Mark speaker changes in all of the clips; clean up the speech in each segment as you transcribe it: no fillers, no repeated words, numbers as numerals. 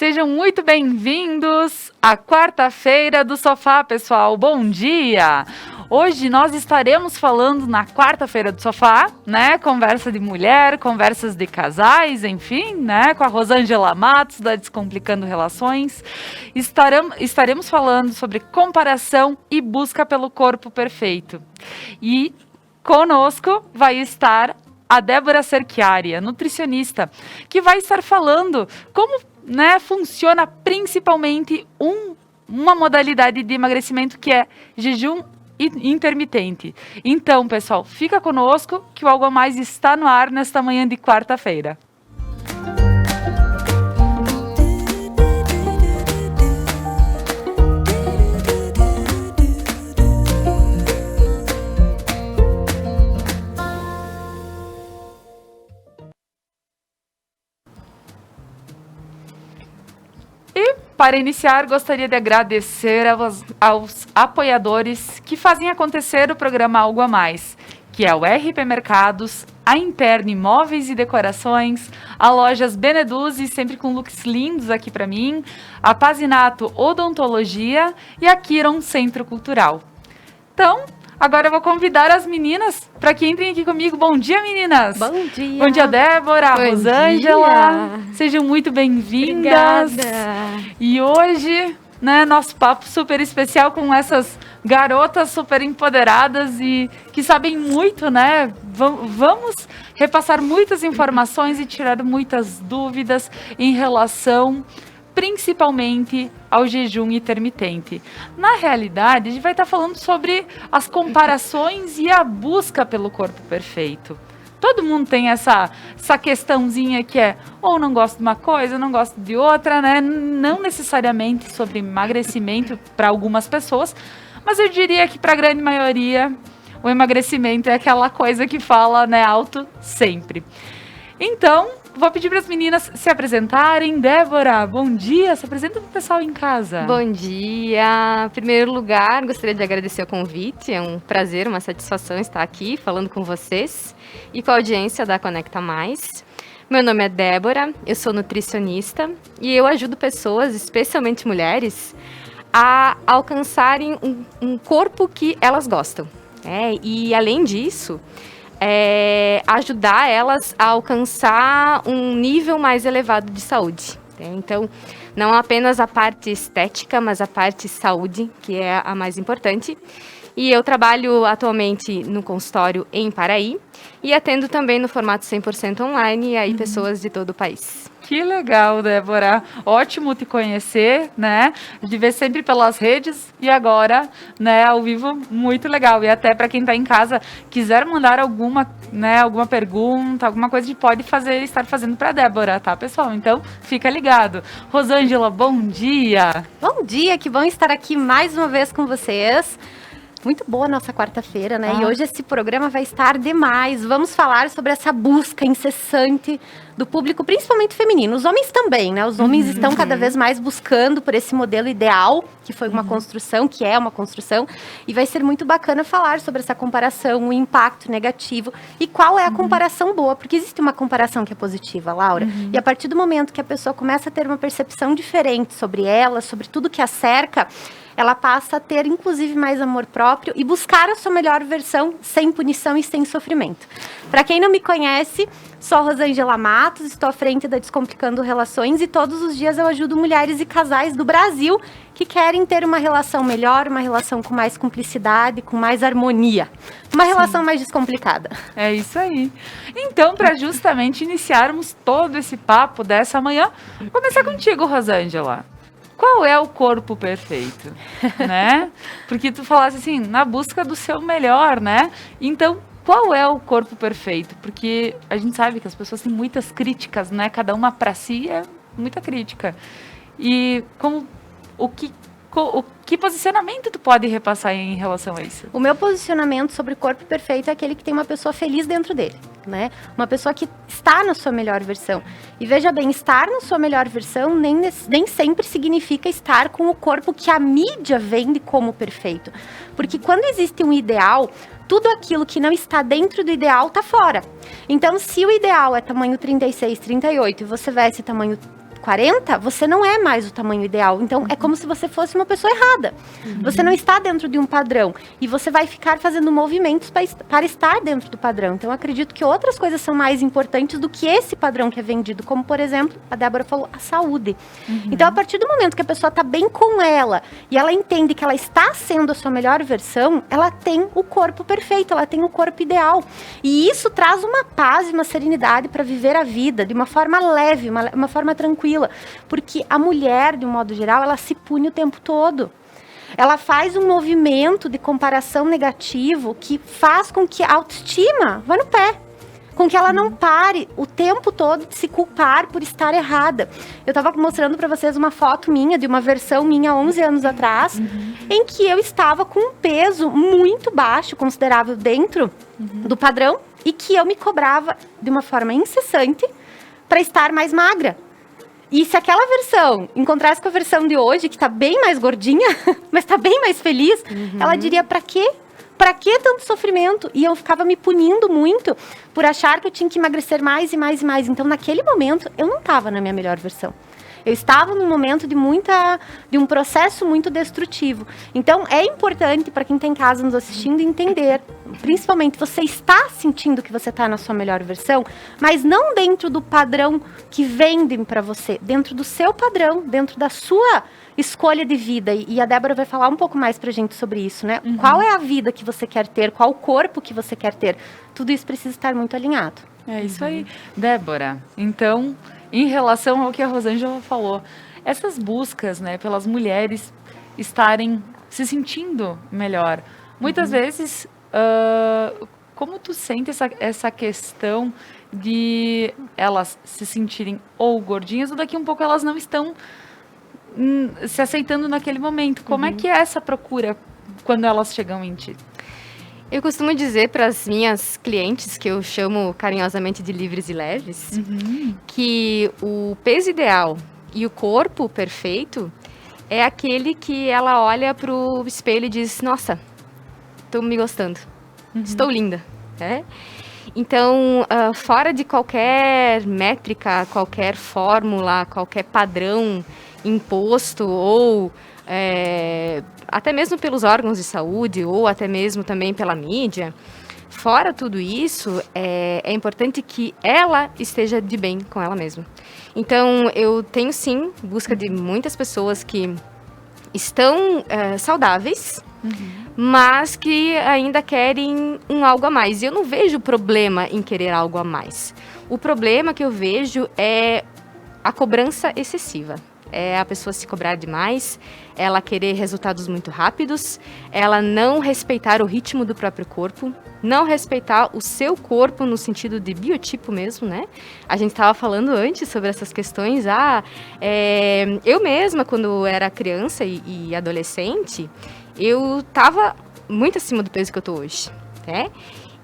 Speaker 1: Sejam muito bem-vindos à quarta-feira do sofá, pessoal. Bom dia! Hoje nós estaremos falando na quarta-feira do sofá, né? Conversa de mulher, conversas de casais, enfim, né? Com a Rosângela Matos, da Descomplicando Relações. Estaremos falando sobre comparação e busca pelo corpo perfeito. E conosco vai estar a Débora Cerchiari, nutricionista, que vai estar falando como funciona principalmente uma modalidade de emagrecimento que é jejum intermitente. Então, pessoal, fica conosco que o Algo a Mais está no ar nesta manhã de quarta-feira. Para iniciar, gostaria de agradecer aos apoiadores que fazem acontecer o programa Algo a Mais, que é o RP Mercados, a Interno Imóveis e Decorações, a Lojas Beneduzzi, sempre com looks lindos aqui para mim, a Pazinato Odontologia e a Kiron Centro Cultural. Então, agora eu vou convidar as meninas para que entrem aqui comigo. Bom dia, meninas!
Speaker 2: Bom dia!
Speaker 1: Bom dia, Débora,
Speaker 2: Bom
Speaker 1: Rosângela!
Speaker 2: dia.
Speaker 1: Sejam muito bem-vindas!
Speaker 2: Obrigada!
Speaker 1: E hoje, nosso papo super especial com essas garotas super empoderadas e que sabem muito, né? Vamos repassar muitas informações e tirar muitas dúvidas em relação principalmente ao jejum intermitente. Na realidade, a gente vai estar falando sobre as comparações e a busca pelo corpo perfeito. Todo mundo tem essa questãozinha que é ou não gosto de uma coisa, não gosto de outra, né? Não necessariamente sobre emagrecimento para algumas pessoas, mas eu diria que para a grande maioria o emagrecimento é aquela coisa que fala, alto sempre. Então, vou pedir para as meninas se apresentarem. Débora, bom dia. Se apresenta para o pessoal em casa.
Speaker 2: Bom dia. Em primeiro lugar, gostaria de agradecer o convite. É um prazer, uma satisfação estar aqui falando com vocês e com a audiência da Conecta Mais. Meu nome é Débora, eu sou nutricionista e eu ajudo pessoas, especialmente mulheres, a alcançarem um corpo que elas gostam. E, além disso, ajudar elas a alcançar um nível mais elevado de saúde. Então, não apenas a parte estética, mas a parte saúde, que é a mais importante. E eu trabalho atualmente no consultório em Paraí e atendo também no formato 100% online, e aí pessoas de todo o país.
Speaker 1: Que legal, Débora. Ótimo te conhecer, De ver sempre pelas redes e agora, ao vivo, muito legal. E até para quem está em casa, quiser mandar alguma pergunta, alguma coisa, a gente pode estar fazendo para Débora, tá, pessoal? Então, fica ligado. Rosângela, bom dia.
Speaker 3: Bom dia, que bom estar aqui mais uma vez com vocês. Muito boa a nossa quarta-feira, E hoje esse programa vai estar demais. Vamos falar sobre essa busca incessante do público, principalmente feminino. Os homens também, Os homens estão cada vez mais buscando por esse modelo ideal, que foi uma construção, que é uma construção. E vai ser muito bacana falar sobre essa comparação, o impacto negativo e qual é a comparação boa. Porque existe uma comparação que é positiva, Laura. E a partir do momento que a pessoa começa a ter uma percepção diferente sobre ela, sobre tudo que a cerca, ela passa a ter, inclusive, mais amor próprio e buscar a sua melhor versão sem punição e sem sofrimento. Para quem não me conhece, sou a Rosângela Matos, estou à frente da Descomplicando Relações e todos os dias eu ajudo mulheres e casais do Brasil que querem ter uma relação melhor, uma relação com mais cumplicidade, com mais harmonia. Uma relação mais descomplicada.
Speaker 1: É isso aí. Então, para justamente iniciarmos todo esse papo dessa manhã, vou começar contigo, Rosângela. Qual é o corpo perfeito, Porque tu falasse assim, na busca do seu melhor, Então, qual é o corpo perfeito? Porque a gente sabe que as pessoas têm muitas críticas, Cada uma para si é muita crítica. E o que posicionamento tu pode repassar em relação a isso?
Speaker 3: O meu posicionamento sobre o corpo perfeito é aquele que tem uma pessoa feliz dentro dele, Uma pessoa que está na sua melhor versão. E veja bem, estar na sua melhor versão nem sempre significa estar com o corpo que a mídia vende como perfeito. Porque quando existe um ideal, tudo aquilo que não está dentro do ideal está fora. Então, se o ideal é tamanho 36, 38 e você veste tamanho 40, você não é mais o tamanho ideal. Então, é como se você fosse uma pessoa errada. Você não está dentro de um padrão. E você vai ficar fazendo movimentos para estar dentro do padrão. Então, eu acredito que outras coisas são mais importantes do que esse padrão que é vendido. Como, por exemplo, a Débora falou, a saúde. Então, a partir do momento que a pessoa está bem com ela e ela entende que ela está sendo a sua melhor versão, ela tem o corpo perfeito, ela tem o corpo ideal. E isso traz uma paz e uma serenidade para viver a vida de uma forma leve, uma forma tranquila. Porque a mulher, de um modo geral, ela se pune o tempo todo. Ela faz um movimento de comparação negativo que faz com que a autoestima vá no pé. Com que ela não pare o tempo todo de se culpar por estar errada. Eu estava mostrando para vocês uma foto minha, de uma versão minha 11 anos atrás, em que eu estava com um peso muito baixo, considerável dentro do padrão, e que eu me cobrava de uma forma incessante para estar mais magra. E se aquela versão encontrasse com a versão de hoje, que está bem mais gordinha, mas está bem mais feliz, ela diria, para quê? Para que tanto sofrimento? E eu ficava me punindo muito por achar que eu tinha que emagrecer mais e mais e mais. Então, naquele momento, eu não estava na minha melhor versão. Eu estava num momento de um processo muito destrutivo. Então, é importante para quem está em casa nos assistindo entender, principalmente, você está sentindo que você está na sua melhor versão, mas não dentro do padrão que vendem para você, dentro do seu padrão, dentro da sua escolha de vida. E a Débora vai falar um pouco mais pra gente sobre isso, né? Qual é a vida que você quer ter? Qual o corpo que você quer ter? Tudo isso precisa estar muito alinhado.
Speaker 1: É isso aí. Débora, então, em relação ao que a Rosângela falou, essas buscas, né, pelas mulheres estarem se sentindo melhor, muitas vezes, como tu sente essa questão de elas se sentirem ou gordinhas ou daqui um pouco elas não estão se aceitando naquele momento? Como é que é essa procura quando elas chegam em ti?
Speaker 2: Eu costumo dizer para as minhas clientes, que eu chamo carinhosamente de livres e leves, que o peso ideal e o corpo perfeito é aquele que ela olha para o espelho e diz, nossa, estou me gostando, estou linda, né? Então, fora de qualquer métrica, qualquer fórmula, qualquer padrão imposto ou até mesmo pelos órgãos de saúde ou até mesmo também pela mídia, fora tudo isso, é importante que ela esteja de bem com ela mesma. Então, eu tenho sim busca de muitas pessoas que estão saudáveis, mas que ainda querem um algo a mais. E eu não vejo problema em querer algo a mais. O problema que eu vejo é a cobrança excessiva. É a pessoa se cobrar demais, ela querer resultados muito rápidos, ela não respeitar o ritmo do próprio corpo, não respeitar o seu corpo no sentido de biotipo mesmo, né? A gente estava falando antes sobre essas questões. Eu mesma, quando era criança e adolescente, eu estava muito acima do peso que eu estou hoje, né?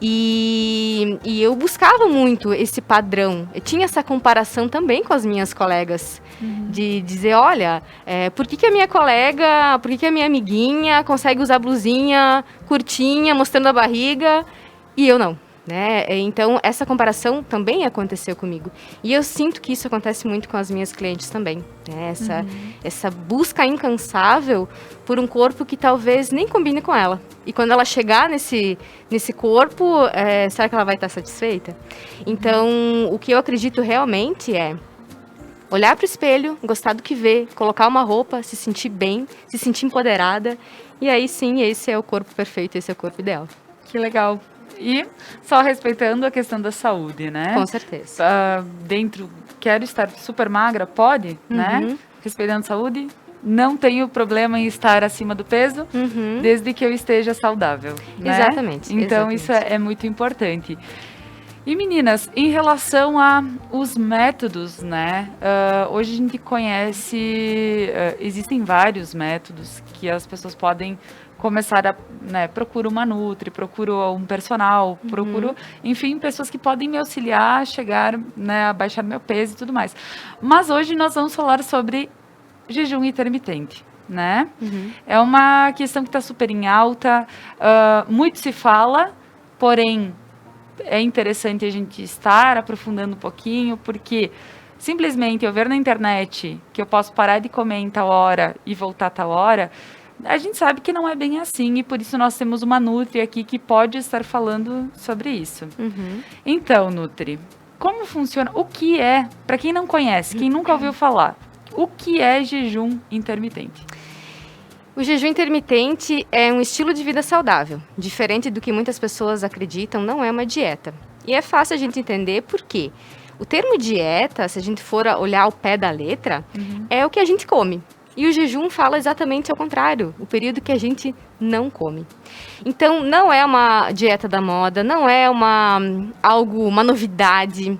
Speaker 2: E eu buscava muito esse padrão. Eu tinha essa comparação também com as minhas colegas. De dizer, olha, por que a minha colega, por que a minha amiguinha consegue usar blusinha curtinha, mostrando a barriga, e eu não, né? Então, essa comparação também aconteceu comigo. E eu sinto que isso acontece muito com as minhas clientes também, né? Essa busca incansável por um corpo que talvez nem combine com ela. E quando ela chegar nesse corpo, será que ela vai estar satisfeita? Então, o que eu acredito realmente é olhar para o espelho, gostar do que vê, colocar uma roupa, se sentir bem, se sentir empoderada. E aí sim, esse é o corpo perfeito, esse é o corpo ideal.
Speaker 1: Que legal. E só respeitando a questão da saúde, né?
Speaker 2: Com certeza.
Speaker 1: Quero estar super magra, pode, né? Respeitando a saúde, não tenho problema em estar acima do peso, desde que eu esteja saudável, né?
Speaker 2: Exatamente.
Speaker 1: Então, isso é muito importante. E meninas, em relação aos métodos, né? Hoje a gente conhece, existem vários métodos que as pessoas podem começar a, né, procuro uma nutri, procuro um personal, procuro, enfim, pessoas que podem me auxiliar a chegar, né, a baixar meu peso e tudo mais. Mas hoje nós vamos falar sobre jejum intermitente, né? É uma questão que está super em alta, muito se fala, porém é interessante a gente estar aprofundando um pouquinho, porque simplesmente eu ver na internet que eu posso parar de comer em tal hora e voltar a tal hora, a gente sabe que não é bem assim e por isso nós temos uma Nutri aqui que pode estar falando sobre isso. Então, Nutri, como funciona? O que é, para quem não conhece, quem nunca ouviu falar, o que é jejum intermitente?
Speaker 2: O jejum intermitente é um estilo de vida saudável. Diferente do que muitas pessoas acreditam, não é uma dieta. E é fácil a gente entender por quê. O termo dieta, se a gente for olhar ao pé da letra, é o que a gente come. E o jejum fala exatamente ao contrário, o período que a gente não come. Então, não é uma dieta da moda, não é uma novidade,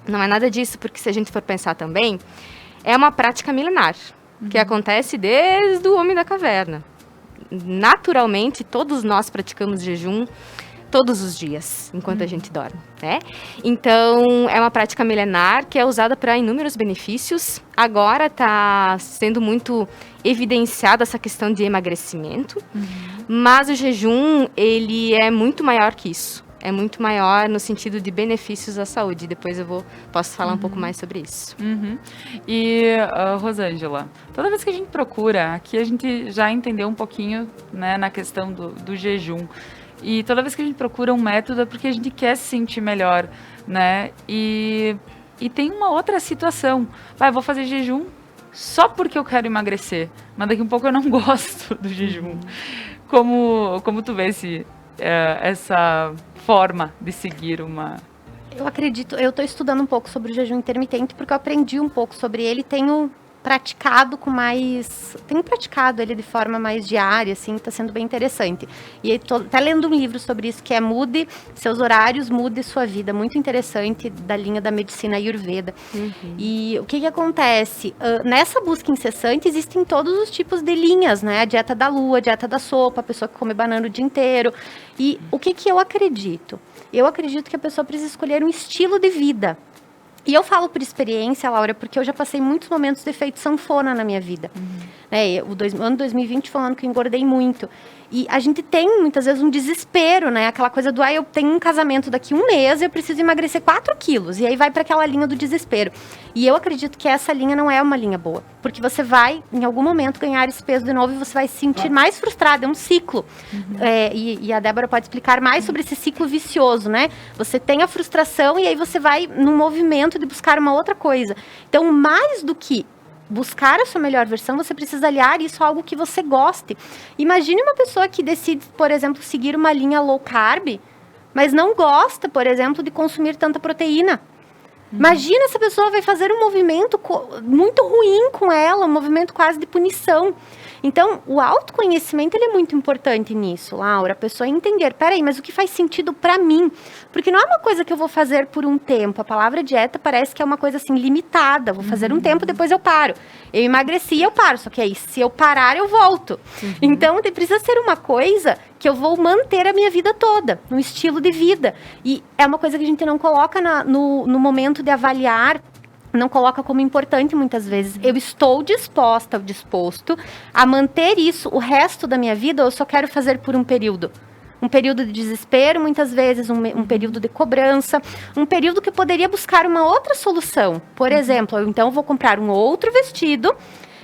Speaker 2: não é nada disso, porque se a gente for pensar também, é uma prática milenar, que acontece desde o homem da caverna. Naturalmente, todos nós praticamos jejum todos os dias, enquanto a gente dorme, né? Então, é uma prática milenar que é usada para inúmeros benefícios. Agora está sendo muito evidenciada essa questão de emagrecimento, mas o jejum, ele é muito maior que isso. É muito maior no sentido de benefícios à saúde. Depois posso falar um pouco mais sobre isso.
Speaker 1: E, Rosângela, toda vez que a gente procura, aqui a gente já entendeu um pouquinho, né, na questão do jejum. E toda vez que a gente procura um método é porque a gente quer se sentir melhor, né? E tem uma outra situação. Eu vou fazer jejum só porque eu quero emagrecer, mas daqui a um pouco eu não gosto do jejum. Como tu vê essa forma de seguir uma...
Speaker 3: Eu acredito, eu estou estudando um pouco sobre o jejum intermitente porque eu aprendi um pouco sobre ele, tenho praticado ele de forma mais diária, assim, está sendo bem interessante. E estou até lendo um livro sobre isso, que é Mude Seus Horários, Mude Sua Vida, muito interessante, da linha da medicina Ayurveda. E o que acontece? Nessa busca incessante, existem todos os tipos de linhas, né? A dieta da lua, a dieta da sopa, a pessoa que come banana o dia inteiro. E o que eu acredito? Eu acredito que a pessoa precisa escolher um estilo de vida. E eu falo por experiência, Laura, porque eu já passei muitos momentos de efeito sanfona na minha vida. Né? O ano 2020 foi um ano que eu engordei muito. E a gente tem, muitas vezes, um desespero, né? Aquela coisa do, eu tenho um casamento daqui a um mês, eu preciso emagrecer 4 quilos. E aí vai para aquela linha do desespero. E eu acredito que essa linha não é uma linha boa. Porque você vai, em algum momento, ganhar esse peso de novo e você vai se sentir mais frustrada. É um ciclo. E a Débora pode explicar mais sobre esse ciclo vicioso, né? Você tem a frustração e aí você vai num movimento de buscar uma outra coisa. Então, mais do que buscar a sua melhor versão, você precisa aliar isso a algo que você goste. Imagine uma pessoa que decide, por exemplo, seguir uma linha low carb, mas não gosta, por exemplo, de consumir tanta proteína. Imagina essa pessoa vai fazer um movimento muito ruim com ela, um movimento quase de punição. Então, o autoconhecimento ele é muito importante nisso, Laura. A pessoa entender, peraí, mas o que faz sentido para mim? Porque não é uma coisa que eu vou fazer por um tempo. A palavra dieta parece que é uma coisa assim limitada. Vou fazer um tempo, depois eu paro. Eu emagreci, eu paro. Só que aí, se eu parar, eu volto. Então, precisa ser uma coisa que eu vou manter a minha vida toda, um estilo de vida. E é uma coisa que a gente não coloca no momento de avaliar, não coloca como importante muitas vezes. Eu estou disposto a manter isso o resto da minha vida, ou eu só quero fazer por um período? Um período de desespero, muitas vezes, um período de cobrança, um período que eu poderia buscar uma outra solução. Por exemplo, eu então vou comprar um outro vestido,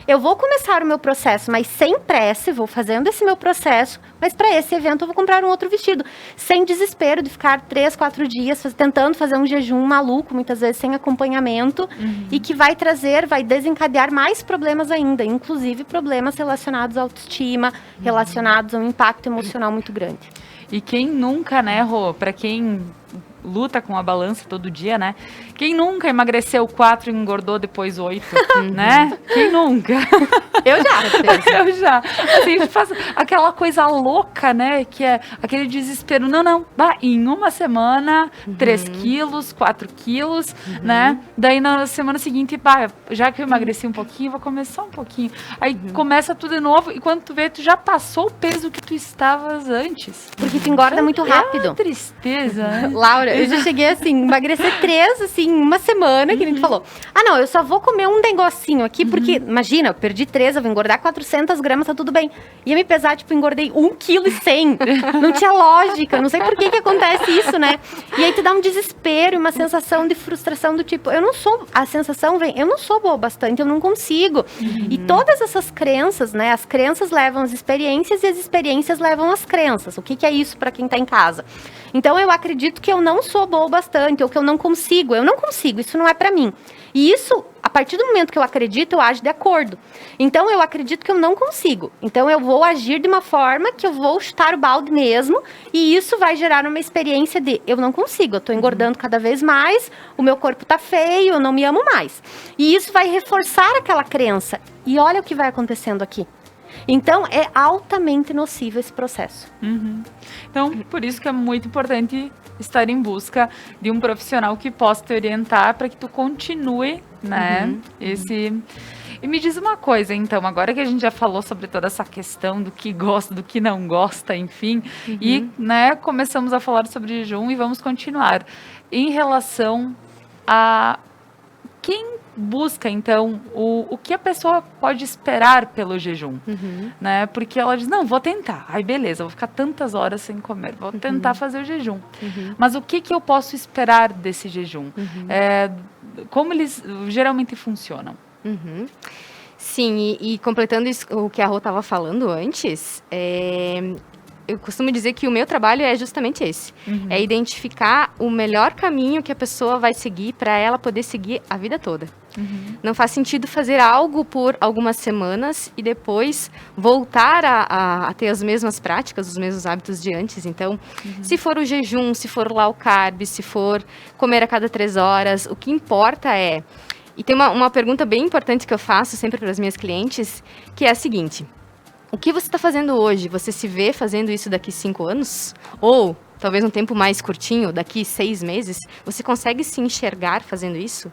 Speaker 3: eu vou começar o meu processo, mas sem pressa, vou fazendo esse meu processo, mas para esse evento eu vou comprar um outro vestido, sem desespero de ficar 3, 4 dias tentando fazer um jejum maluco, muitas vezes sem acompanhamento, e que vai desencadear mais problemas ainda, inclusive problemas relacionados à autoestima, relacionados a um impacto emocional muito grande.
Speaker 1: E quem nunca, né, Rô, para quem luta com a balança todo dia, né? Quem nunca emagreceu 4 e engordou depois 8, né? Quem nunca?
Speaker 3: Eu já.
Speaker 1: Eu já. Assim, faz aquela coisa louca, né? Que é aquele desespero. Não. Em uma semana, 3 quilos, 4 quilos, né? Daí na semana seguinte, já que eu emagreci um pouquinho, vou começar um pouquinho. Aí começa tudo de novo e quando tu vê, tu já passou o peso que tu estavas antes.
Speaker 3: Porque tu engorda muito rápido.
Speaker 1: É uma tristeza, né?
Speaker 3: Laura, eu já cheguei assim, emagrecer 3, assim, uma semana, que a gente falou. Ah, não, eu só vou comer um negocinho aqui, porque, imagina, eu perdi 3, eu vou engordar 400 gramas, tá tudo bem. Ia me pesar, tipo, engordei 1,1 kg. Não tinha lógica, não sei por que acontece isso, né? E aí te dá um desespero, uma sensação de frustração do tipo, a sensação vem, eu não sou boa bastante, eu não consigo. E todas essas crenças, né? As crenças levam às experiências e as experiências levam às crenças. O que é isso para quem tá em casa? Então eu acredito que eu não sou boa bastante, ou que eu não consigo, isso não é para mim. E isso, a partir do momento que eu acredito, eu ajo de acordo. Então eu acredito que eu não consigo. Então eu vou agir de uma forma que eu vou chutar o balde mesmo, e isso vai gerar uma experiência de eu não consigo, eu tô engordando cada vez mais, o meu corpo tá feio, eu não me amo mais. E isso vai reforçar aquela crença. E olha o que vai acontecendo aqui. Então, é altamente nocivo esse processo.
Speaker 1: Então, por isso que é muito importante estar em busca de um profissional que possa te orientar para que tu continue, né, E me diz uma coisa, então, agora que a gente já falou sobre toda essa questão do que gosta, do que não gosta, enfim, e, né, começamos a falar sobre jejum e vamos continuar. Em relação a quem busca, então, o que a pessoa pode esperar pelo jejum, né? Porque ela diz, não, vou tentar. Aí, beleza, vou ficar tantas horas sem comer, vou tentar fazer o jejum. Mas o que eu posso esperar desse jejum? Como eles geralmente funcionam?
Speaker 2: Sim, e completando isso, o que a Rô estava falando antes, eu costumo dizer que o meu trabalho é justamente esse. É identificar o melhor caminho que a pessoa vai seguir para ela poder seguir a vida toda. Não faz sentido fazer algo por algumas semanas e depois voltar a ter as mesmas práticas, os mesmos hábitos de antes. Então, se for o jejum, se for o low carb, se for comer a cada 3 horas, o que importa é... E tem uma pergunta bem importante que eu faço sempre para as minhas clientes, que é a seguinte: o que você está fazendo hoje? Você se vê fazendo isso daqui 5 anos? Ou, talvez um tempo mais curtinho, daqui 6 meses? Você consegue se enxergar fazendo isso?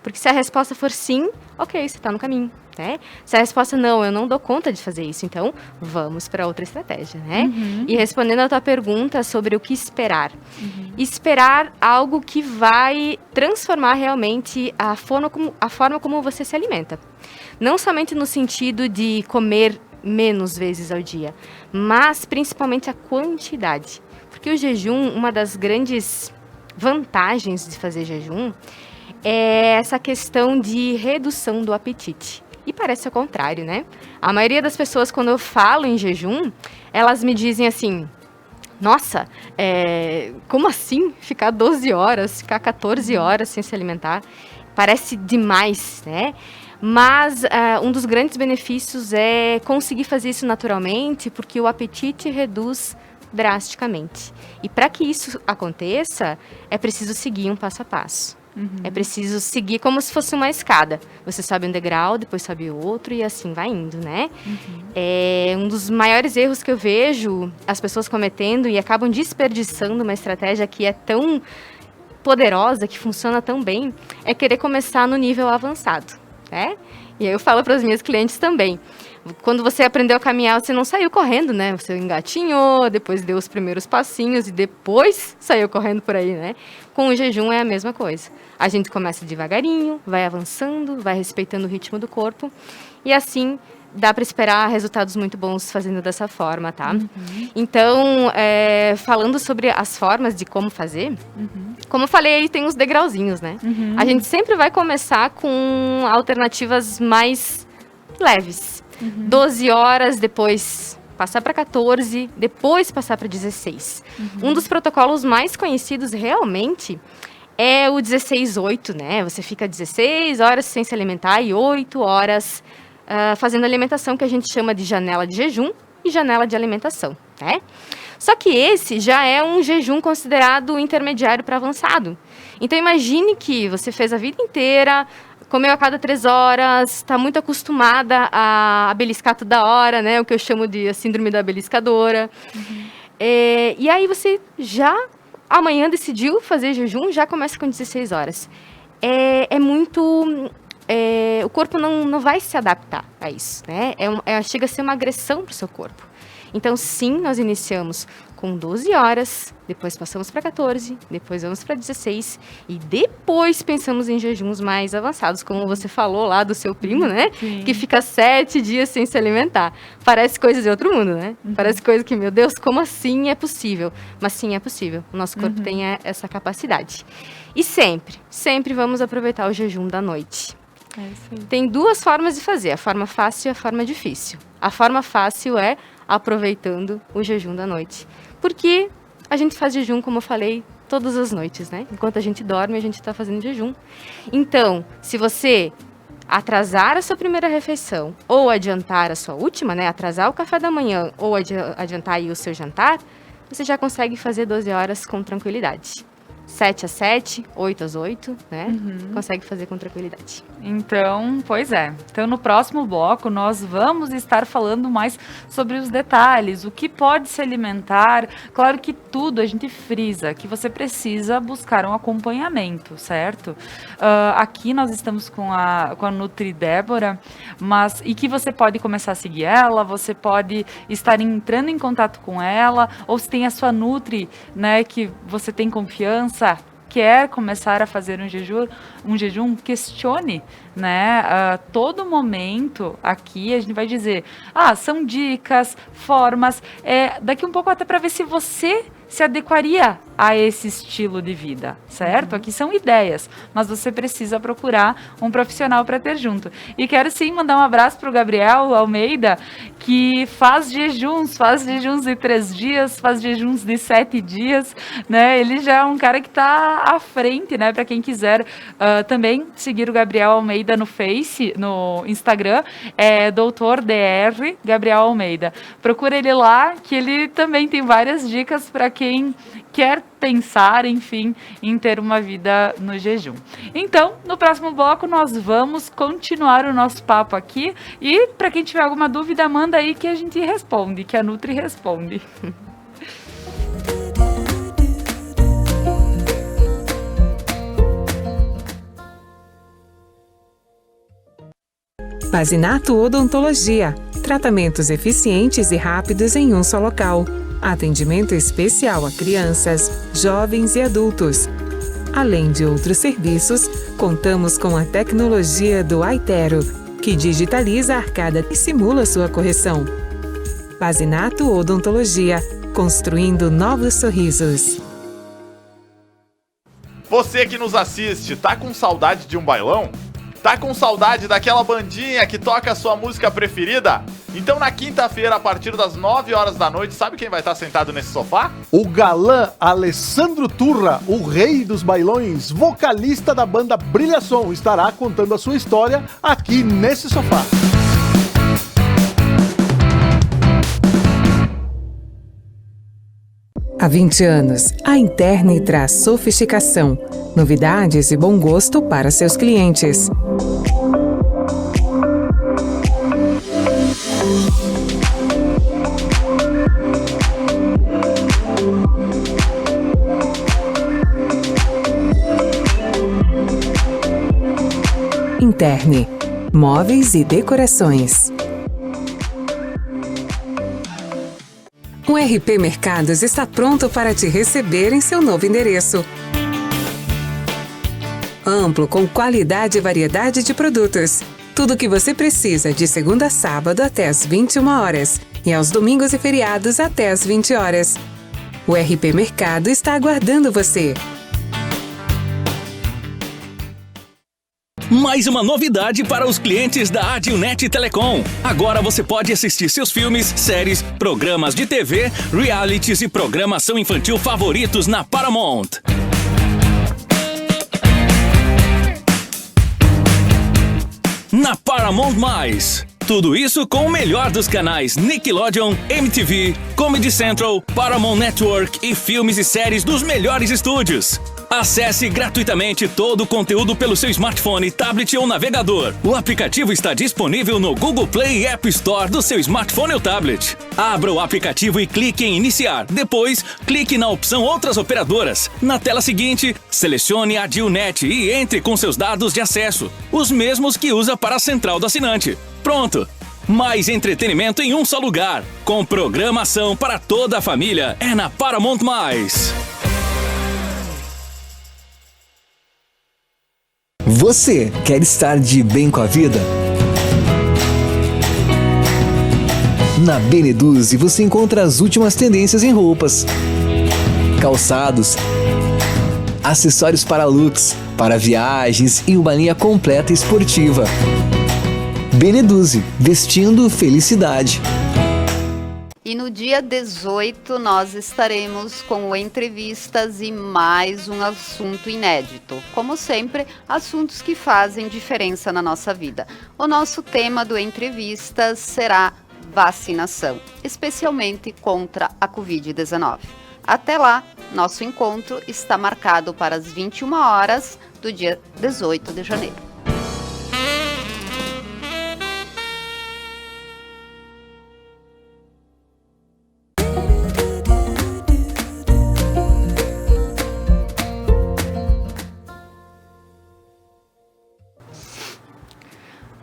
Speaker 2: Porque se a resposta for sim, ok, você está no caminho, né? Se a resposta não, eu não dou conta de fazer isso, então vamos para outra estratégia, né? E respondendo a tua pergunta sobre o que esperar. Esperar algo que vai transformar realmente a forma como você se alimenta. Não somente no sentido de comer menos vezes ao dia, mas principalmente a quantidade. Porque o jejum, uma das grandes vantagens de fazer jejum é essa questão de redução do apetite. E parece o contrário, né? A maioria das pessoas, quando eu falo em jejum, elas me dizem assim: nossa, como assim ficar 12 horas, ficar 14 horas sem se alimentar? Parece demais, né? Mas um dos grandes benefícios é conseguir fazer isso naturalmente, porque o apetite reduz drasticamente. E para que isso aconteça, é preciso seguir um passo a passo. É preciso seguir como se fosse uma escada. Você sobe um degrau, depois sobe outro e assim vai indo, né? Um dos maiores erros que eu vejo as pessoas cometendo e acabam desperdiçando uma estratégia que é tão poderosa, que funciona tão bem, é querer começar no nível avançado, né? E aí eu falo para as minhas clientes também. Quando você aprendeu a caminhar, você não saiu correndo, né? Você engatinhou, depois deu os primeiros passinhos e depois saiu correndo por aí, né? Com o jejum é a mesma coisa. A gente começa devagarinho, vai avançando, vai respeitando o ritmo do corpo e assim dá para esperar resultados muito bons fazendo dessa forma, tá? Então, falando sobre as formas de como fazer, como eu falei, aí tem os degrauzinhos, né? A gente sempre vai começar com alternativas mais leves. 12 horas, depois passar para 14, depois passar para 16. Um dos protocolos mais conhecidos realmente é o 16-8, né? Você fica 16 horas sem se alimentar e 8 horas fazendo alimentação, que a gente chama de janela de jejum e janela de alimentação, né? Só que esse já é um jejum considerado intermediário para avançado. Então imagine que você fez a vida inteira, comeu a cada 3 horas, está muito acostumada a beliscar toda hora, né? O que eu chamo de a síndrome da beliscadora. E aí você já amanhã decidiu fazer jejum, já começa com 16 horas. O corpo não vai se adaptar a isso, né? Chega a ser uma agressão para o seu corpo. Então, sim, nós iniciamos com 12 horas, depois passamos para 14, depois vamos para 16 e depois pensamos em jejuns mais avançados, como você falou lá do seu primo, né?
Speaker 1: Sim.
Speaker 2: Que fica 7 dias sem se alimentar. Parece coisa de outro mundo, né? Parece coisa que, meu Deus, como assim é possível? Mas sim, é possível. O nosso corpo tem essa capacidade. E sempre vamos aproveitar o jejum da noite.
Speaker 1: É isso aí.
Speaker 2: Tem 2 formas de fazer, a forma fácil e a forma difícil. A forma fácil é aproveitando o jejum da noite. Porque a gente faz jejum, como eu falei, todas as noites, né? Enquanto a gente dorme, a gente está fazendo jejum. Então, se você atrasar a sua primeira refeição ou adiantar a sua última, né? Atrasar o café da manhã ou adiantar aí o seu jantar, você já consegue fazer 12 horas com tranquilidade. 7 às 7, 8 às 8, né? Consegue fazer com tranquilidade.
Speaker 1: Então, pois é. Então, no próximo bloco, nós vamos estar falando mais sobre os detalhes, o que pode se alimentar. Claro que tudo a gente frisa, que você precisa buscar um acompanhamento, certo? Aqui nós estamos com a Nutri Débora, e que você pode começar a seguir ela, você pode estar entrando em contato com ela, ou se tem a sua Nutri, né, que você tem confiança, quer começar a fazer um jejum, questione, né? Todo momento aqui a gente vai dizer, são dicas, formas, daqui um pouco até para ver se você se adequaria a esse estilo de vida, certo? Aqui são ideias, mas você precisa procurar um profissional para ter junto. E quero sim mandar um abraço para o Gabriel Almeida, que faz jejuns de 3 dias, faz jejuns de 7 dias, né? Ele já é um cara que está à frente, né? Para quem quiser também seguir o Gabriel Almeida no Instagram, é Dr. Dr. Gabriel Almeida. Procura ele lá, que ele também tem várias dicas para quem quer pensar, enfim, em ter uma vida no jejum. Então, no próximo bloco, nós vamos continuar o nosso papo aqui. E, para quem tiver alguma dúvida, manda aí que a gente responde, que a Nutri responde.
Speaker 4: Pazinato Odontologia. Tratamentos eficientes e rápidos em um só local. Atendimento especial a crianças, jovens e adultos. Além de outros serviços, contamos com a tecnologia do Aitero, que digitaliza a arcada e simula sua correção. Pazinato Odontologia, construindo novos sorrisos.
Speaker 5: Você que nos assiste, tá com saudade de um bailão? Tá com saudade daquela bandinha que toca a sua música preferida? Então na quinta-feira, a partir das 9 horas da noite, sabe quem vai estar sentado nesse sofá?
Speaker 6: O galã Alessandro Turra, o rei dos bailões, vocalista da banda Brilha Som, estará contando a sua história aqui nesse sofá.
Speaker 4: Há 20 anos, a Interne traz sofisticação, novidades e bom gosto para seus clientes. Interne, móveis e decorações. O RP Mercados está pronto para te receber em seu novo endereço. Amplo, com qualidade e variedade de produtos. Tudo o que você precisa de segunda a sábado até às 21 horas e aos domingos e feriados até às 20 horas. O RP Mercado está aguardando você.
Speaker 7: Mais uma novidade para os clientes da Adilnet Telecom. Agora você pode assistir seus filmes, séries, programas de TV, realities e programação infantil favoritos na Paramount. Na Paramount+. Tudo isso com o melhor dos canais Nickelodeon, MTV, Comedy Central, Paramount Network e filmes e séries dos melhores estúdios. Acesse gratuitamente todo o conteúdo pelo seu smartphone, tablet ou navegador. O aplicativo está disponível no Google Play e App Store do seu smartphone ou tablet. Abra o aplicativo e clique em Iniciar. Depois, clique na opção Outras Operadoras. Na tela seguinte, selecione a Adilnet e entre com seus dados de acesso, os mesmos que usa para a central do assinante. Pronto! Mais entretenimento em um só lugar. Com programação para toda a família. É na Paramount+.
Speaker 8: Você quer estar de bem com a vida? Na Beneduzzi você encontra as últimas tendências em roupas, calçados, acessórios para looks, para viagens e uma linha completa esportiva. Beneduzzi, vestindo felicidade.
Speaker 9: E no dia 18 nós estaremos com entrevistas e mais um assunto inédito. Como sempre, assuntos que fazem diferença na nossa vida. O nosso tema do Entrevistas será vacinação, especialmente contra a Covid-19. Até lá, nosso encontro está marcado para as 21 horas do dia 18 de janeiro.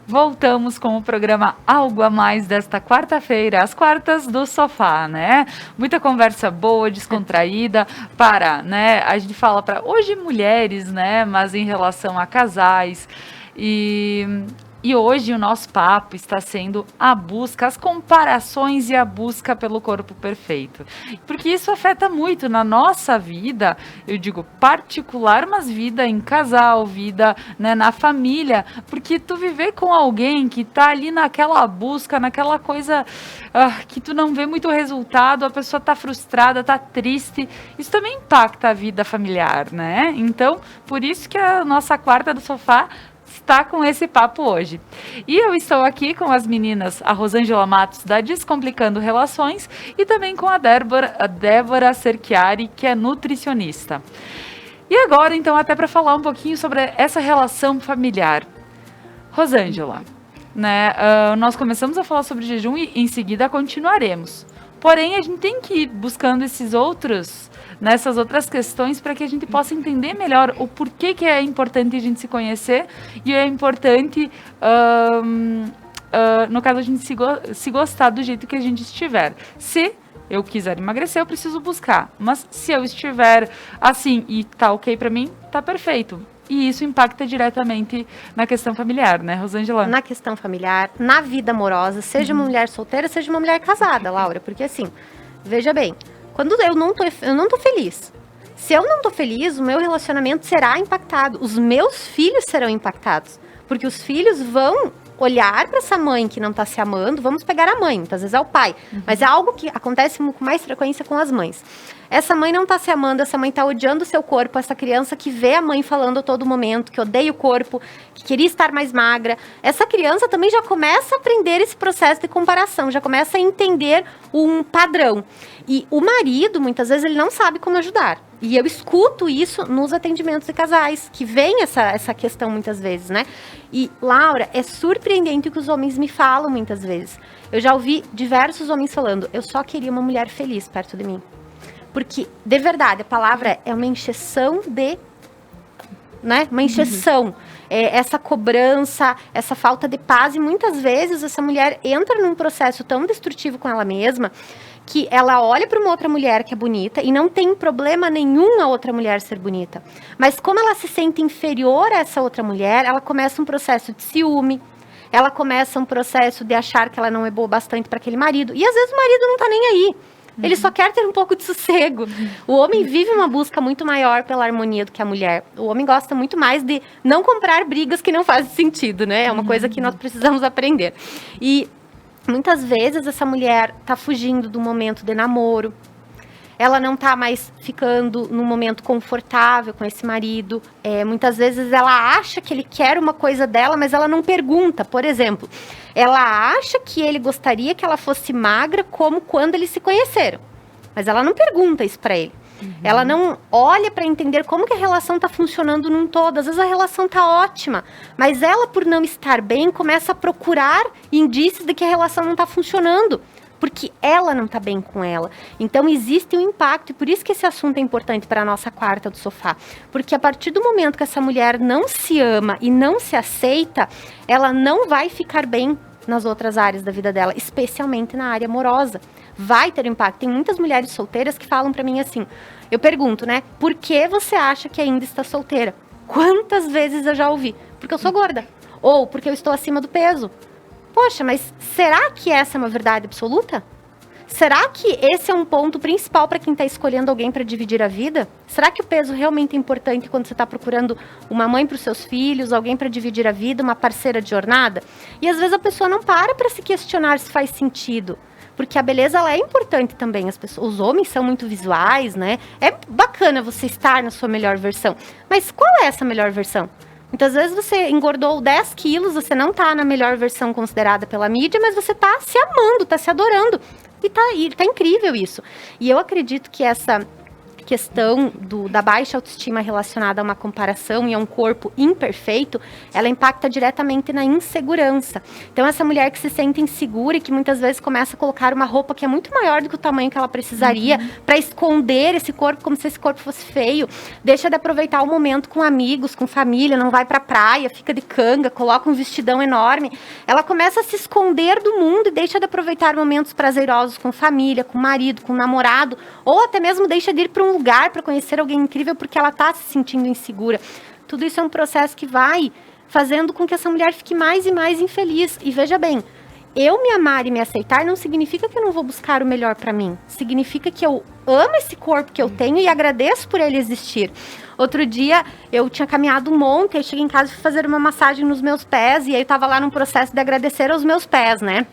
Speaker 1: Voltamos com o programa Algo a Mais desta quarta-feira, as quartas do sofá, né? Muita conversa boa, descontraída, né? A gente fala para hoje mulheres, né? Mas em relação a casais. E hoje o nosso papo está sendo a busca, as comparações e a busca pelo corpo perfeito. Porque isso afeta muito na nossa vida, eu digo particular, mas vida em casal, vida, né, na família. Porque tu viver com alguém que está ali naquela busca, naquela coisa que tu não vê muito resultado, a pessoa está frustrada, está triste, isso também impacta a vida familiar, né? Então, por isso que a nossa quarta do sofá está com esse papo hoje. E eu estou aqui com as meninas, a Rosângela Matos, da Descomplicando Relações, e também com a Débora Cerchiari, que é nutricionista. E agora, então, até para falar um pouquinho sobre essa relação familiar. Rosângela, né, nós começamos a falar sobre jejum e em seguida continuaremos. Porém, a gente tem que ir buscando nessas outras questões para que a gente possa entender melhor o porquê que é importante a gente se conhecer e é importante, no caso, a gente se gostar do jeito que a gente estiver. Se eu quiser emagrecer, eu preciso buscar. Mas se eu estiver assim e tá ok para mim, tá perfeito. E isso impacta diretamente na questão familiar, né, Rosângela?
Speaker 3: Na questão familiar, na vida amorosa, seja uma mulher solteira, seja uma mulher casada, Laura. Porque assim, veja bem, quando eu não tô feliz. Se eu não tô feliz, o meu relacionamento será impactado. Os meus filhos serão impactados. Porque os filhos vão olhar para essa mãe que não tá se amando. Vamos pegar a mãe, muitas vezes é o pai. Mas é algo que acontece com mais frequência com as mães. Essa mãe não tá se amando, essa mãe tá odiando o seu corpo. Essa criança que vê a mãe falando a todo momento, que odeia o corpo, que queria estar mais magra. Essa criança também já começa a aprender esse processo de comparação, já começa a entender um padrão. E o marido, muitas vezes, ele não sabe como ajudar. E eu escuto isso nos atendimentos de casais, que vem essa questão muitas vezes, né? E, Laura, é surpreendente o que os homens me falam muitas vezes. Eu já ouvi diversos homens falando, eu só queria uma mulher feliz perto de mim. Porque, de verdade, a palavra é uma encheção de... né? Uma encheção. Essa cobrança, essa falta de paz. E muitas vezes essa mulher entra num processo tão destrutivo com ela mesma que ela olha para uma outra mulher que é bonita e não tem problema nenhum a outra mulher ser bonita. Mas como ela se sente inferior a essa outra mulher, ela começa um processo de ciúme, ela começa um processo de achar que ela não é boa bastante para aquele marido. E às vezes o marido não tá nem aí. Ele só quer ter um pouco de sossego. O homem vive uma busca muito maior pela harmonia do que a mulher. O homem gosta muito mais de não comprar brigas que não fazem sentido, né? É uma coisa que nós precisamos aprender. E muitas vezes essa mulher tá fugindo do momento de namoro. Ela não tá mais ficando num momento confortável com esse marido. Muitas vezes ela acha que ele quer uma coisa dela, mas ela não pergunta. Por exemplo, ela acha que ele gostaria que ela fosse magra como quando eles se conheceram. Mas ela não pergunta isso para ele. Ela não olha para entender como que a relação tá funcionando num todo. Às vezes a relação tá ótima, mas ela, por não estar bem, começa a procurar indícios de que a relação não tá funcionando. Porque ela não está bem com ela. Então existe um impacto, e por isso que esse assunto é importante para a nossa quarta do sofá. Porque a partir do momento que essa mulher não se ama e não se aceita, ela não vai ficar bem nas outras áreas da vida dela, especialmente na área amorosa. Vai ter impacto. Tem muitas mulheres solteiras que falam pra mim assim, eu pergunto, né, por que você acha que ainda está solteira? Quantas vezes eu já ouvi? Porque eu sou gorda. Ou porque eu estou acima do peso. Poxa, mas será que essa é uma verdade absoluta? Será que esse é um ponto principal para quem está escolhendo alguém para dividir a vida? Será que o peso realmente é importante quando você está procurando uma mãe para os seus filhos, alguém para dividir a vida, uma parceira de jornada? E às vezes a pessoa não para se questionar se faz sentido. Porque a beleza, ela é importante também. Os homens são muito visuais, né? É bacana você estar na sua melhor versão. Mas qual é essa melhor versão? Muitas vezes você engordou 10 quilos, você não tá na melhor versão considerada pela mídia, mas você tá se amando, tá se adorando. E tá incrível isso. E eu acredito que essa questão da baixa autoestima relacionada a uma comparação e a um corpo imperfeito, ela impacta diretamente na insegurança. Então, essa mulher que se sente insegura e que muitas vezes começa a colocar uma roupa que é muito maior do que o tamanho que ela precisaria para esconder esse corpo, como se esse corpo fosse feio, deixa de aproveitar o momento com amigos, com família, não vai pra praia, fica de canga, coloca um vestidão enorme, ela começa a se esconder do mundo e deixa de aproveitar momentos prazerosos com família, com marido, com namorado, ou até mesmo deixa de ir para um lugar para conhecer alguém incrível porque ela está se sentindo insegura. Tudo isso é um processo que vai fazendo com que essa mulher fique mais e mais infeliz. E veja bem, eu me amar e me aceitar não significa que eu não vou buscar o melhor para mim. Significa que eu amo esse corpo que eu tenho e agradeço por ele existir. Outro dia, eu tinha caminhado um monte, aí cheguei em casa e fui fazer uma massagem nos meus pés, e aí eu estava lá num processo de agradecer aos meus pés, né?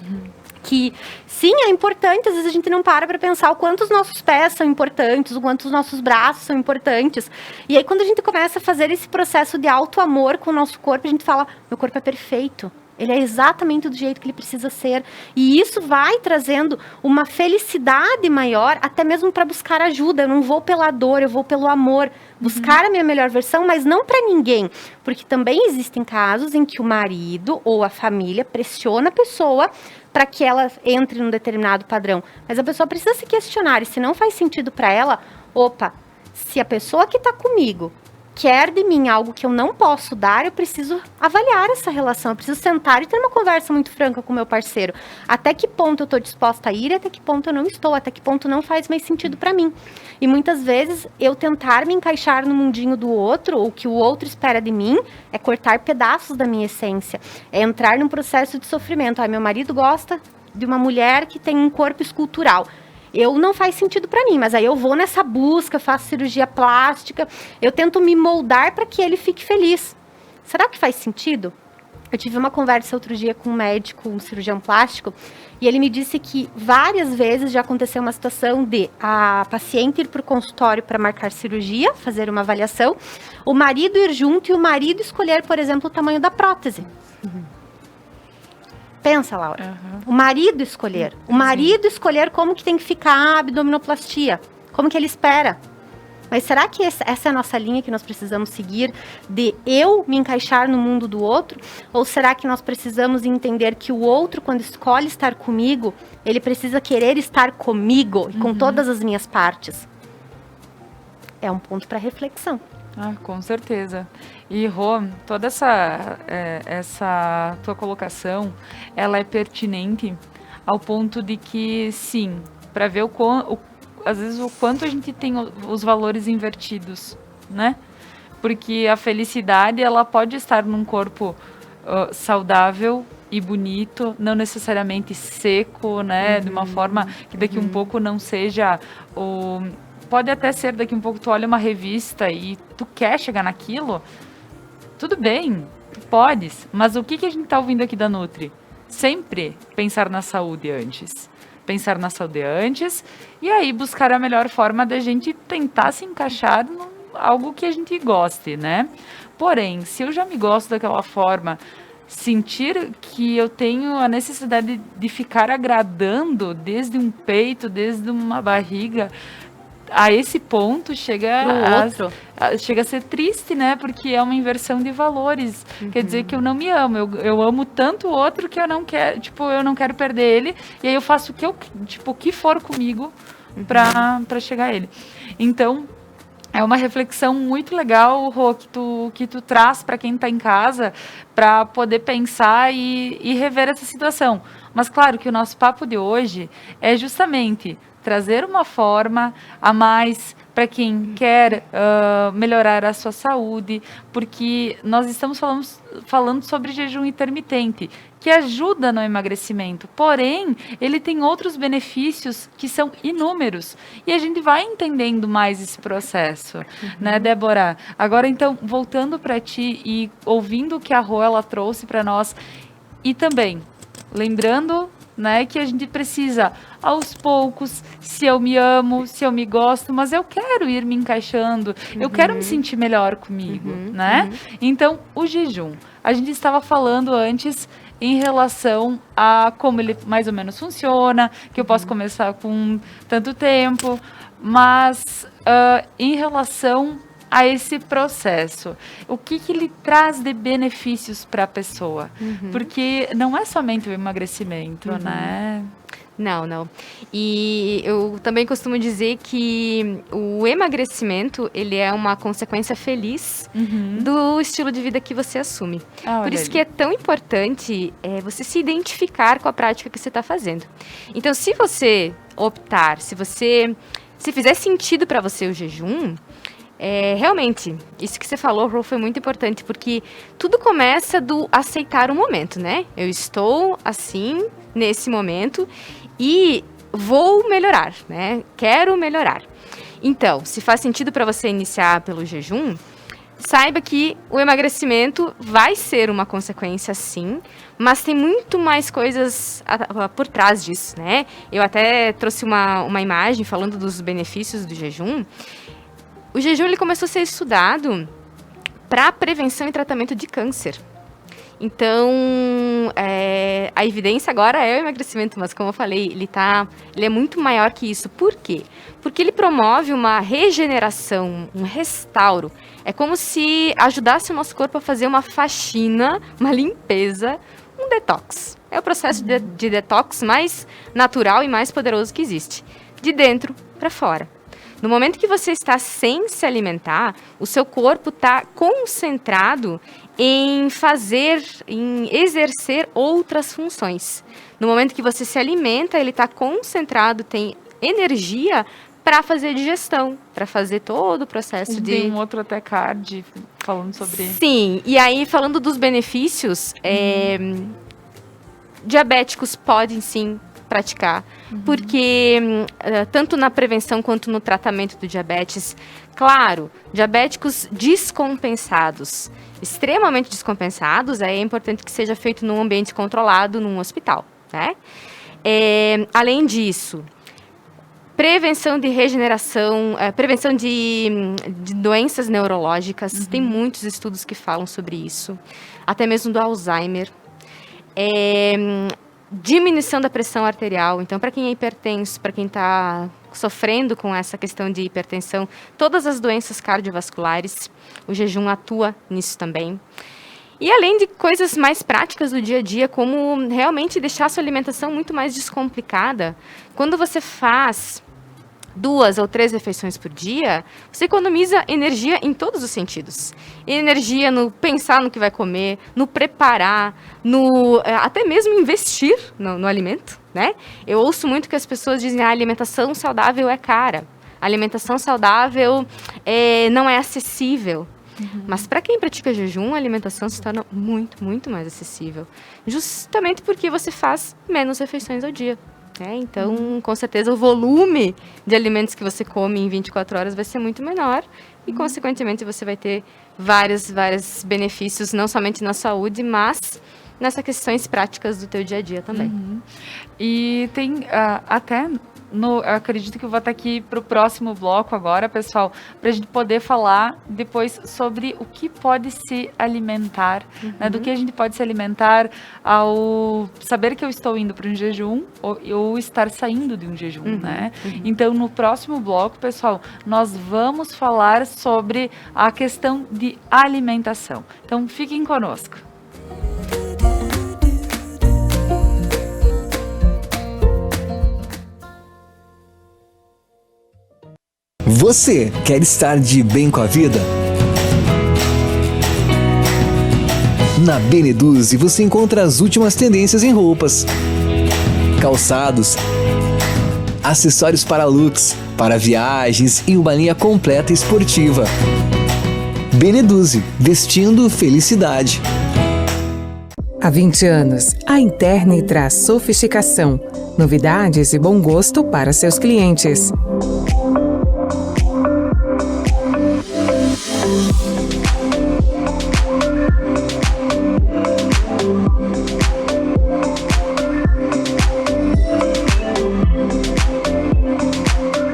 Speaker 3: Que, sim, é importante, às vezes a gente não para pensar o quanto os nossos pés são importantes, o quanto os nossos braços são importantes. E aí, quando a gente começa a fazer esse processo de auto-amor com o nosso corpo, a gente fala, meu corpo é perfeito. Ele é exatamente do jeito que ele precisa ser. E isso vai trazendo uma felicidade maior, até mesmo para buscar ajuda. Eu não vou pela dor, eu vou pelo amor. Buscar a minha melhor versão, mas não para ninguém. Porque também existem casos em que o marido ou a família pressiona a pessoa para que ela entre num determinado padrão. Mas a pessoa precisa se questionar. E se não faz sentido para ela, opa, se a pessoa que está comigo quer de mim algo que eu não posso dar, eu preciso avaliar essa relação, eu preciso sentar e ter uma conversa muito franca com o meu parceiro. Até que ponto eu estou disposta a ir, até que ponto eu não estou, até que ponto não faz mais sentido para mim. E muitas vezes eu tentar me encaixar no mundinho do outro, ou o que o outro espera de mim, é cortar pedaços da minha essência, é entrar num processo de sofrimento. Meu marido gosta de uma mulher que tem um corpo escultural. Não faz sentido para mim, mas aí eu vou nessa busca, faço cirurgia plástica, eu tento me moldar para que ele fique feliz. Será que faz sentido? Eu tive uma conversa outro dia com um médico, um cirurgião plástico, e ele me disse que várias vezes já aconteceu uma situação de a paciente ir para o consultório para marcar cirurgia, fazer uma avaliação, o marido ir junto e o marido escolher, por exemplo, o tamanho da prótese. Pensa, Laura. O marido escolher. O marido escolher como que tem que ficar a abdominoplastia. Como que ele espera. Mas será que essa é a nossa linha que nós precisamos seguir? De eu me encaixar no mundo do outro? Ou será que nós precisamos entender que o outro, quando escolhe estar comigo, ele precisa querer estar comigo e com todas as minhas partes? É um ponto para reflexão.
Speaker 1: Com certeza. E, Rô, toda essa tua colocação, ela é pertinente ao ponto de que, sim, para ver às vezes o quanto a gente tem os valores invertidos, né? Porque a felicidade, ela pode estar num corpo saudável e bonito, não necessariamente seco, né? De uma forma que daqui um pouco não seja Pode até ser daqui um pouco tu olha uma revista e tu quer chegar naquilo, tudo bem, tu podes. Mas o que a gente tá ouvindo aqui da Nutri? Sempre pensar na saúde antes. Pensar na saúde antes e aí buscar a melhor forma da gente tentar se encaixar em algo que a gente goste, né? Porém, se eu já me gosto daquela forma, sentir que eu tenho a necessidade de ficar agradando desde um peito, desde uma barriga, a esse ponto chega a ser triste, né? Porque é uma inversão de valores. Quer dizer que eu não me amo. Eu amo tanto o outro que eu não quero, eu não quero perder ele. E aí eu faço o que for comigo para chegar a ele. Então, é uma reflexão muito legal, Rô, que tu traz para quem está em casa, para poder pensar e rever essa situação. Mas claro que o nosso papo de hoje é justamente trazer uma forma a mais para quem quer melhorar a sua saúde, porque nós estamos falando sobre jejum intermitente, que ajuda no emagrecimento, porém, ele tem outros benefícios que são inúmeros, e a gente vai entendendo mais esse processo, né, Débora? Agora, então, voltando para ti e ouvindo o que a Rô ela trouxe para nós, e também lembrando, né, que a gente precisa, aos poucos, se eu me amo, se eu me gosto, mas eu quero ir me encaixando, eu quero me sentir melhor comigo, né? Então, o jejum. A gente estava falando antes em relação a como ele mais ou menos funciona, que eu posso começar com tanto tempo, mas em relação a esse processo, o que ele traz de benefícios para a pessoa? Porque não é somente o emagrecimento, né?
Speaker 2: Não. E eu também costumo dizer que o emagrecimento, ele é uma consequência feliz do estilo de vida que você assume. Por isso que é tão importante você se identificar com a prática que você está fazendo. Então, se você optar, se fizer sentido para você o jejum, realmente, isso que você falou, Rô, foi muito importante, porque tudo começa do aceitar o momento, né? Eu estou assim, nesse momento, e vou melhorar, né? Quero melhorar. Então, se faz sentido para você iniciar pelo jejum, saiba que o emagrecimento vai ser uma consequência, sim, mas tem muito mais coisas por trás disso, né? Eu até trouxe uma imagem falando dos benefícios do jejum. O jejum ele começou a ser estudado para prevenção e tratamento de câncer. Então, a evidência agora é o emagrecimento, mas como eu falei, ele é muito maior que isso. Por quê? Porque ele promove uma regeneração, um restauro. É como se ajudasse o nosso corpo a fazer uma faxina, uma limpeza, um detox. É o processo de detox mais natural e mais poderoso que existe. De dentro para fora. No momento que você está sem se alimentar, o seu corpo está concentrado em exercer outras funções. No momento que você se alimenta, ele está concentrado, tem energia para fazer digestão, para fazer todo o processo de...
Speaker 1: Tem um outro até card falando sobre...
Speaker 2: Sim, e aí falando dos benefícios, diabéticos podem sim praticar, porque tanto na prevenção quanto no tratamento do diabetes, claro, diabéticos descompensados, extremamente descompensados, é importante que seja feito num ambiente controlado, num hospital, né? Além disso, prevenção de regeneração, prevenção de doenças neurológicas, tem muitos estudos que falam sobre isso, até mesmo do Alzheimer. Diminuição da pressão arterial. Então, para quem é hipertenso, para quem está sofrendo com essa questão de hipertensão, todas as doenças cardiovasculares, o jejum atua nisso também. E além de coisas mais práticas do dia a dia, como realmente deixar a sua alimentação muito mais descomplicada, quando você faz 2 ou 3 refeições por dia, você economiza energia em todos os sentidos. Energia no pensar no que vai comer, no preparar, até mesmo investir no alimento, né? Eu ouço muito que as pessoas dizem que a alimentação saudável é cara. A alimentação saudável não é acessível. Mas para quem pratica jejum, a alimentação se torna muito, muito mais acessível. Justamente porque você faz menos refeições ao dia. Então, com certeza, o volume de alimentos que você come em 24 horas vai ser muito menor e, consequentemente, você vai ter vários benefícios, não somente na saúde, mas nessas questões práticas do teu dia a dia também.
Speaker 1: E tem até... acredito que eu vou estar aqui para o próximo bloco agora, pessoal, para a gente poder falar depois sobre o que pode se alimentar, né, do que a gente pode se alimentar ao saber que eu estou indo para um jejum ou estar saindo de um jejum, né? Então, no próximo bloco, pessoal, nós vamos falar sobre a questão de alimentação. Então, fiquem conosco.
Speaker 8: Você quer estar de bem com a vida? Na Beneduzzi você encontra as últimas tendências em roupas, calçados, acessórios para looks, para viagens e uma linha completa esportiva. Beneduzzi, vestindo felicidade.
Speaker 4: Há 20 anos, a Interni traz sofisticação, novidades e bom gosto para seus clientes.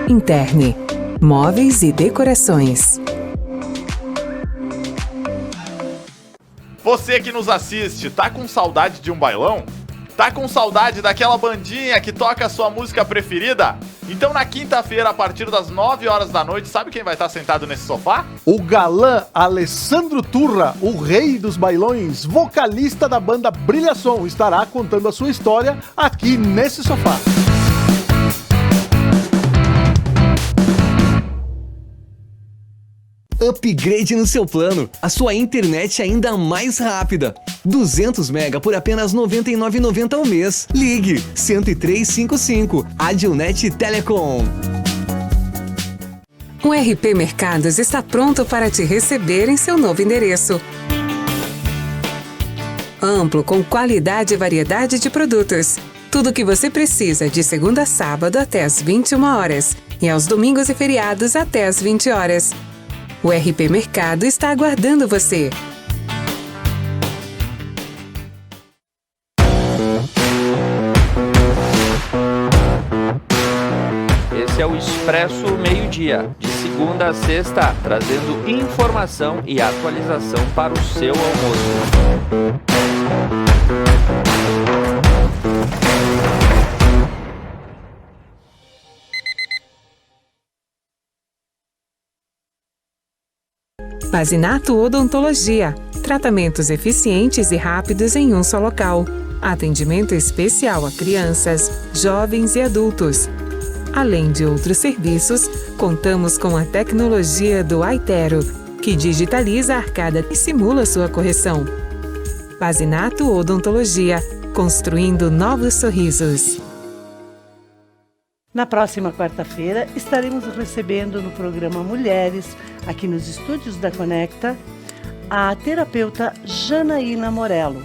Speaker 4: Interni, móveis e decorações.
Speaker 5: Você que nos assiste, tá com saudade de um bailão? Tá com saudade daquela bandinha que toca a sua música preferida? Então na quinta-feira, a partir das 9 horas da noite, sabe quem vai estar sentado nesse sofá?
Speaker 6: O galã Alessandro Turra, o rei dos bailões, vocalista da banda Brilhação, estará contando a sua história aqui nesse sofá.
Speaker 8: Upgrade no seu plano, a sua internet ainda mais rápida. 200 mega por apenas R$ 99,90 ao mês. Ligue 10355, Adilnet Telecom.
Speaker 4: O RP Mercados está pronto para te receber em seu novo endereço. Amplo, com qualidade e variedade de produtos. Tudo o que você precisa de segunda a sábado até às 21 horas e aos domingos e feriados até às 20 horas. O RP Mercado está aguardando você.
Speaker 10: Esse é o Expresso Meio-Dia, de segunda a sexta, trazendo informação e atualização para o seu almoço.
Speaker 4: Pazinato Odontologia. Tratamentos eficientes e rápidos em um só local. Atendimento especial a crianças, jovens e adultos. Além de outros serviços, contamos com a tecnologia do Aitero, que digitaliza a arcada e simula sua correção. Pazinato Odontologia. Construindo novos sorrisos.
Speaker 11: Na próxima quarta-feira, estaremos recebendo no programa Mulheres, aqui nos estúdios da Conecta, a terapeuta Janaína Morello.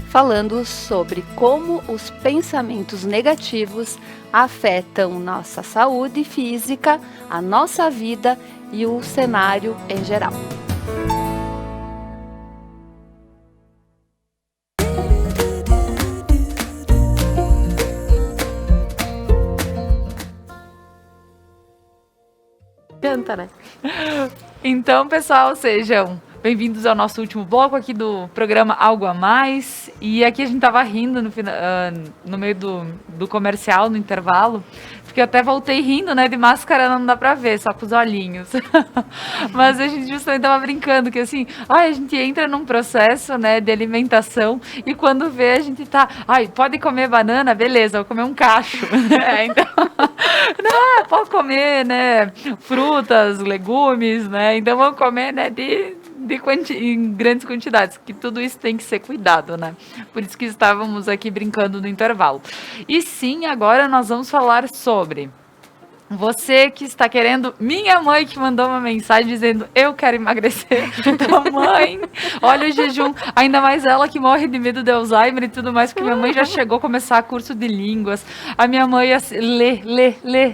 Speaker 12: Falando sobre como os pensamentos negativos afetam nossa saúde física, a nossa vida e o cenário em geral.
Speaker 3: Canta, né?
Speaker 1: Então, pessoal, sejam bem-vindos ao nosso último bloco aqui do programa Algo a Mais. E aqui a gente tava rindo no meio do comercial, no intervalo, porque eu até voltei rindo, né? De máscara não dá pra ver, só com os olhinhos. Mas a gente justamente tava brincando que assim, a gente entra num processo, né, de alimentação e quando vê a gente tá, pode comer banana? Beleza, vou comer um cacho. Então, não, pode comer, né, frutas, legumes, né? Então vamos comer, né, em grandes quantidades, que tudo isso tem que ser cuidado, né? Por isso que estávamos aqui brincando no intervalo. E sim, agora nós vamos falar sobre você que está querendo, minha mãe que mandou uma mensagem dizendo, eu quero emagrecer. Então, mãe, olha o jejum, ainda mais ela que morre de medo de Alzheimer e tudo mais, porque minha mãe já chegou a começar curso de línguas, a minha mãe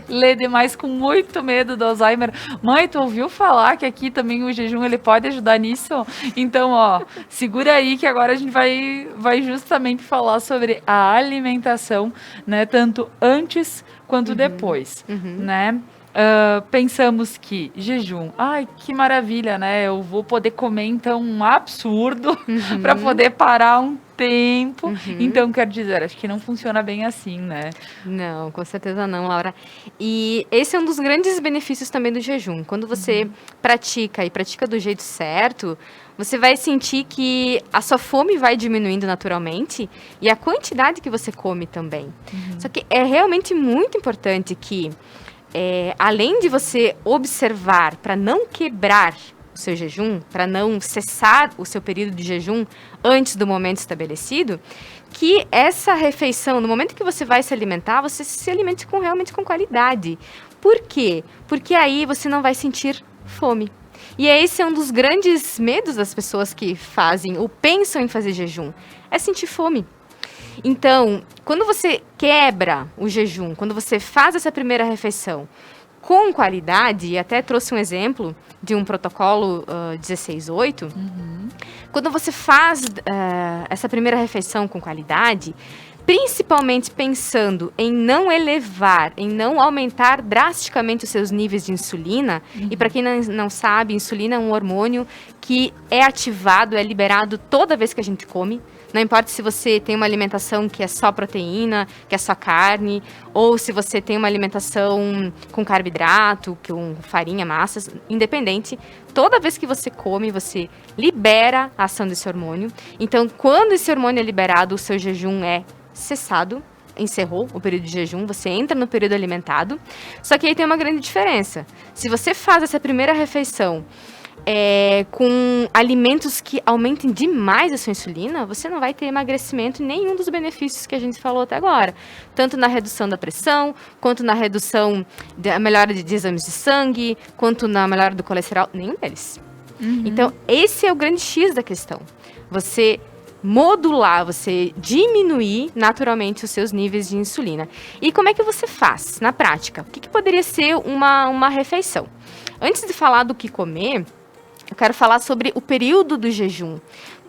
Speaker 1: lê demais com muito medo do Alzheimer. Mãe, tu ouviu falar que aqui também o jejum ele pode ajudar nisso? Então, segura aí que agora a gente vai justamente falar sobre a alimentação, né, tanto antes quanto depois, né? Pensamos que jejum, que maravilha, né? Eu vou poder comer então um absurdo para poder parar um tempo. Então, quero dizer, acho que não funciona bem assim, né?
Speaker 2: Não, com certeza não, Laura. E esse é um dos grandes benefícios também do jejum. Quando você pratica do jeito certo, você vai sentir que a sua fome vai diminuindo naturalmente e a quantidade que você come também. Só que é realmente muito importante que, além de você observar para não quebrar o seu jejum, para não cessar o seu período de jejum antes do momento estabelecido, que essa refeição, no momento que você vai se alimentar, você se alimente realmente com qualidade. Por quê? Porque aí você não vai sentir fome. E esse é um dos grandes medos das pessoas que fazem ou pensam em fazer jejum, é sentir fome. Então, quando você quebra o jejum, quando você faz essa primeira refeição com qualidade, e até trouxe um exemplo de um protocolo 16-8, quando você faz essa primeira refeição com qualidade, principalmente pensando em não elevar, em não aumentar drasticamente os seus níveis de insulina. E para quem não sabe, insulina é um hormônio que é ativado, é liberado toda vez que a gente come. Não importa se você tem uma alimentação que é só proteína, que é só carne, ou se você tem uma alimentação com carboidrato, com farinha, massas, independente. Toda vez que você come, você libera a ação desse hormônio. Então, quando esse hormônio é liberado, o seu jejum é cessado, encerrou o período de jejum, você entra no período alimentado. Só que aí tem uma grande diferença. Se você faz essa primeira refeição com alimentos que aumentem demais a sua insulina, você não vai ter emagrecimento e nenhum dos benefícios que a gente falou até agora. Tanto na redução da pressão, quanto na redução da melhora de exames de sangue, quanto na melhora do colesterol, nenhum deles. Então, esse é o grande X da questão. Você modular, você diminuir naturalmente os seus níveis de insulina. E como é que você faz na prática? O que poderia ser uma refeição? Antes de falar do que comer, eu quero falar sobre o período do jejum,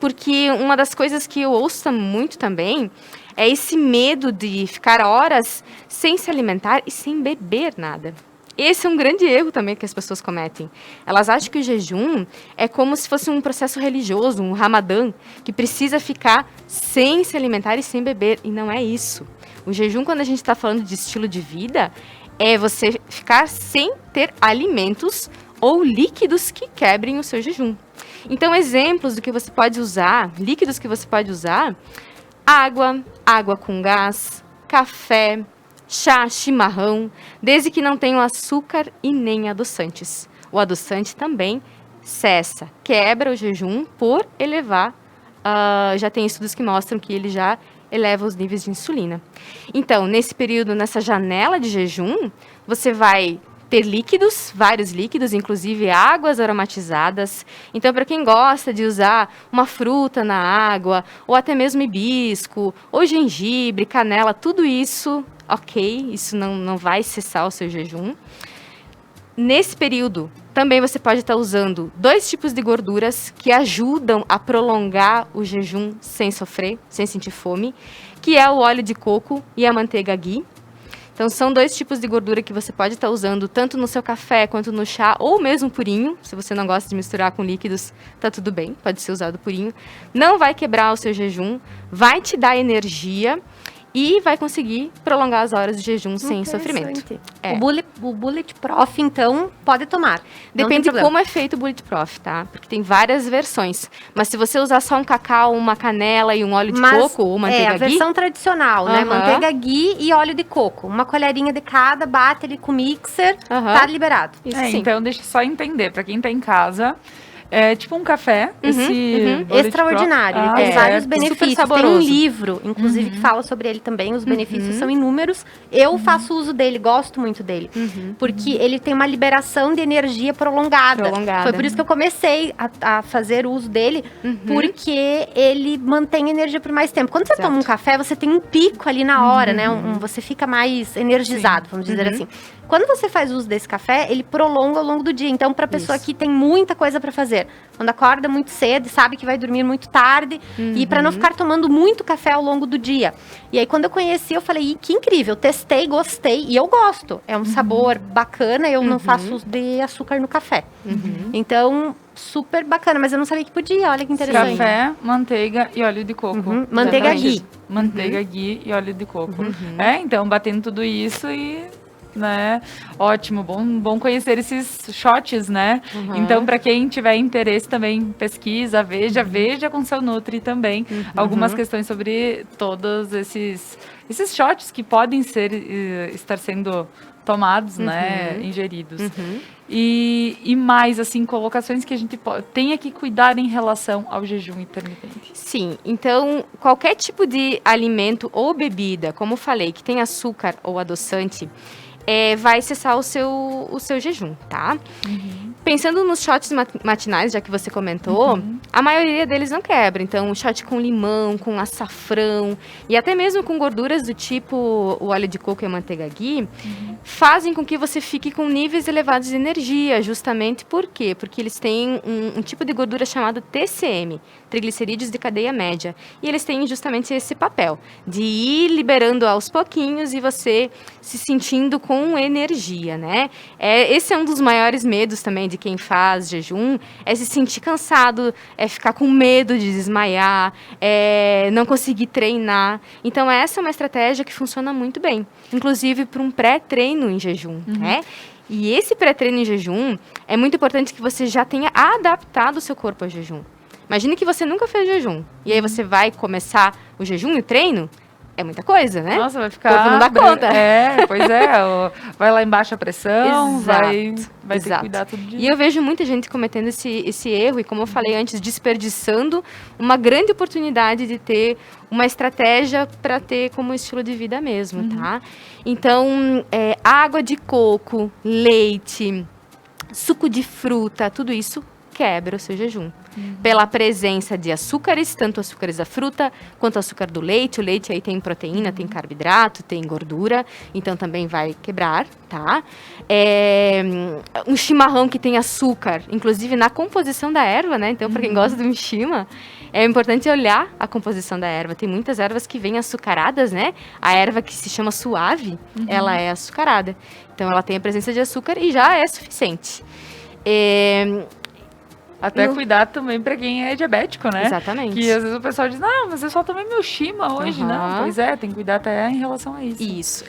Speaker 2: porque uma das coisas que eu ouço muito também é esse medo de ficar horas sem se alimentar e sem beber nada. Esse é um grande erro também que as pessoas cometem. Elas acham que o jejum é como se fosse um processo religioso, um ramadã, que precisa ficar sem se alimentar e sem beber, e não é isso. O jejum, quando a gente está falando de estilo de vida, é você ficar sem ter alimentos ou líquidos que quebrem o seu jejum. Então, exemplos do que você pode usar, líquidos que você pode usar: água com gás, café, chá, chimarrão, desde que não tenham açúcar e nem adoçantes. O adoçante também cessa, quebra o jejum por elevar. Já tem estudos que mostram que ele já eleva os níveis de insulina. Então, nesse período, nessa janela de jejum, você vai ter líquidos, vários líquidos, inclusive águas aromatizadas. Então, para quem gosta de usar uma fruta na água, ou até mesmo hibisco, ou gengibre, canela, tudo isso, ok, isso não vai cessar o seu jejum. Nesse período, também você pode estar usando 2 tipos de gorduras que ajudam a prolongar o jejum sem sofrer, sem sentir fome, que é o óleo de coco e a manteiga ghee. Então, são 2 tipos de gordura que você pode estar usando tanto no seu café quanto no chá, ou mesmo purinho. Se você não gosta de misturar com líquidos, tá tudo bem, pode ser usado purinho. Não vai quebrar o seu jejum, vai te dar energia e vai conseguir prolongar as horas de jejum sem sofrimento.
Speaker 3: O Bullet Prof, então, pode tomar.
Speaker 2: Depende de como é feito o Bullet Prof, tá? Porque tem várias versões. Mas se você usar só um cacau, uma canela e um óleo de coco ou manteiga ghee...
Speaker 3: a versão tradicional, né? Manteiga ghee e óleo de coco. Uma colherinha de cada, bate ali com o mixer, tá liberado.
Speaker 1: Isso, então, deixa eu só entender. Pra quem tá em casa... É tipo um café,
Speaker 3: extraordinário. Tem vários benefícios. Tem um livro, inclusive, que fala sobre ele também. Os benefícios são inúmeros. Eu faço uso dele, gosto muito dele. Porque ele tem uma liberação de energia prolongada. Foi por isso que eu comecei a fazer uso dele, porque ele mantém energia por mais tempo. Quando você toma um café, você tem um pico ali na hora, né? Você fica mais energizado, vamos dizer assim. Quando você faz uso desse café, ele prolonga ao longo do dia. Então, para pessoa que tem muita coisa para fazer, quando acorda muito cedo e sabe que vai dormir muito tarde, e para não ficar tomando muito café ao longo do dia. E aí, quando eu conheci, eu falei, que incrível, testei, gostei, e eu gosto. É um sabor bacana, eu não faço uso de açúcar no café. Então, super bacana, mas eu não sabia que podia, olha que interessante.
Speaker 1: Café, manteiga e óleo de coco.
Speaker 3: Manteiga ghee.
Speaker 1: Manteiga ghee e óleo de coco. Então, batendo tudo isso e... né? Ótimo, bom conhecer esses shots, né? Então, para quem tiver interesse também, pesquisa, veja com seu Nutri também algumas questões sobre todos esses shots que podem estar sendo tomados, né, ingeridos. E mais, assim, colocações que a gente tenha que cuidar em relação ao jejum intermitente.
Speaker 2: Sim, então qualquer tipo de alimento ou bebida, como eu falei, que tem açúcar ou adoçante, vai cessar o seu jejum, tá? Pensando nos shots matinais, já que você comentou, a maioria deles não quebra. Então, o shot com limão, com açafrão e até mesmo com gorduras do tipo o óleo de coco e a manteiga ghee, fazem com que você fique com níveis elevados de energia, justamente por quê? Porque eles têm um tipo de gordura chamado TCM, triglicerídeos de cadeia média. E eles têm justamente esse papel de ir liberando aos pouquinhos e você se sentindo com energia, né? Esse é um dos maiores medos também de quem faz jejum, é se sentir cansado, é ficar com medo de desmaiar, não conseguir treinar. Então, essa é uma estratégia que funciona muito bem, inclusive para um pré-treino em jejum, né? E esse pré-treino em jejum, é muito importante que você já tenha adaptado o seu corpo ao jejum. Imagine que você nunca fez jejum, e aí você vai começar o jejum e o treino, é muita coisa, né?
Speaker 1: Nossa, vai ficar...
Speaker 2: O corpo não dá conta.
Speaker 1: Pois é. Vai lá embaixo a pressão, vai ter que cuidar tudo disso.
Speaker 2: E eu vejo muita gente cometendo esse erro, e como eu falei antes, desperdiçando uma grande oportunidade de ter uma estratégia para ter como estilo de vida mesmo, tá? Então, água de coco, leite, suco de fruta, tudo isso quebra o seu jejum. Pela presença de açúcares, tanto açúcares da fruta quanto açúcar do leite. O leite aí tem proteína, tem carboidrato, tem gordura, então também vai quebrar, tá? Um chimarrão que tem açúcar, inclusive na composição da erva, né? Então, para quem gosta de um chima, é importante olhar a composição da erva. Tem muitas ervas que vêm açucaradas, né? A erva que se chama suave, ela é açucarada. Então, ela tem a presença de açúcar e já é suficiente.
Speaker 1: Até cuidar também para quem é diabético, né?
Speaker 2: Exatamente.
Speaker 1: Que às vezes o pessoal diz, não, mas eu só tomei meu shima hoje. Não, pois tem que cuidar até em relação a isso.
Speaker 2: Isso,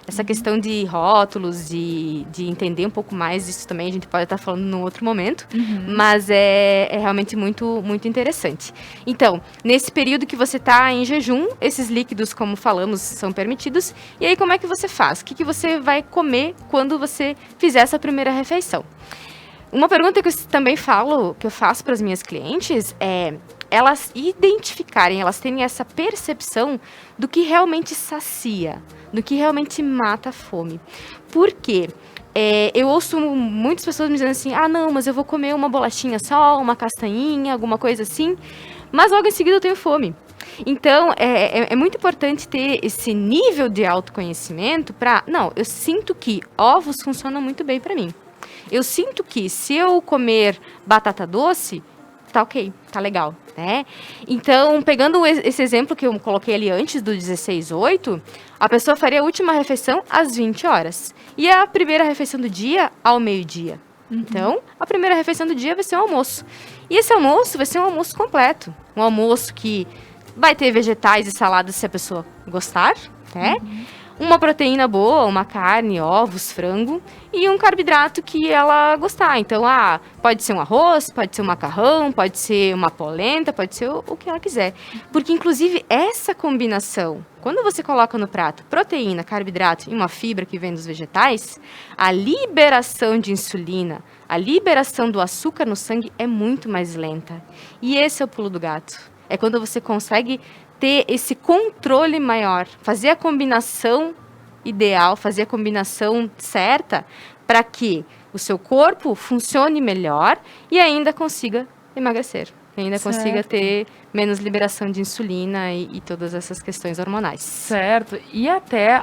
Speaker 2: essa questão de rótulos, de entender um pouco mais disso também, a gente pode estar falando num outro momento, mas é realmente muito, muito interessante. Então, nesse período que você está em jejum, esses líquidos, como falamos, são permitidos. E aí, como é que você faz? O que você vai comer quando você fizer essa primeira refeição? Uma pergunta que eu também que eu faço para as minhas clientes é elas identificarem, elas terem essa percepção do que realmente sacia, do que realmente mata a fome. Por quê? Eu ouço muitas pessoas me dizendo assim, não, mas eu vou comer uma bolachinha só, uma castanhinha, alguma coisa assim, mas logo em seguida eu tenho fome. Então, é muito importante ter esse nível de autoconhecimento eu sinto que ovos funcionam muito bem para mim. Eu sinto que se eu comer batata doce, tá ok, tá legal, né? Então, pegando esse exemplo que eu coloquei ali antes do 16:8, a pessoa faria a última refeição às 20 horas. E a primeira refeição do dia ao meio-dia. Então, a primeira refeição do dia vai ser um almoço. E esse almoço vai ser um almoço completo. Um almoço que vai ter vegetais e saladas se a pessoa gostar, né? Uma proteína boa, uma carne, ovos, frango e um carboidrato que ela gostar. Então, pode ser um arroz, pode ser um macarrão, pode ser uma polenta, pode ser o que ela quiser. Porque, inclusive, essa combinação, quando você coloca no prato proteína, carboidrato e uma fibra que vem dos vegetais, a liberação de insulina, a liberação do açúcar no sangue é muito mais lenta. E esse é o pulo do gato. É quando você consegue ter esse controle maior, fazer a combinação ideal, fazer a combinação certa para que o seu corpo funcione melhor e ainda consiga emagrecer, ainda consiga ter menos liberação de insulina e todas essas questões hormonais.
Speaker 1: Certo. E até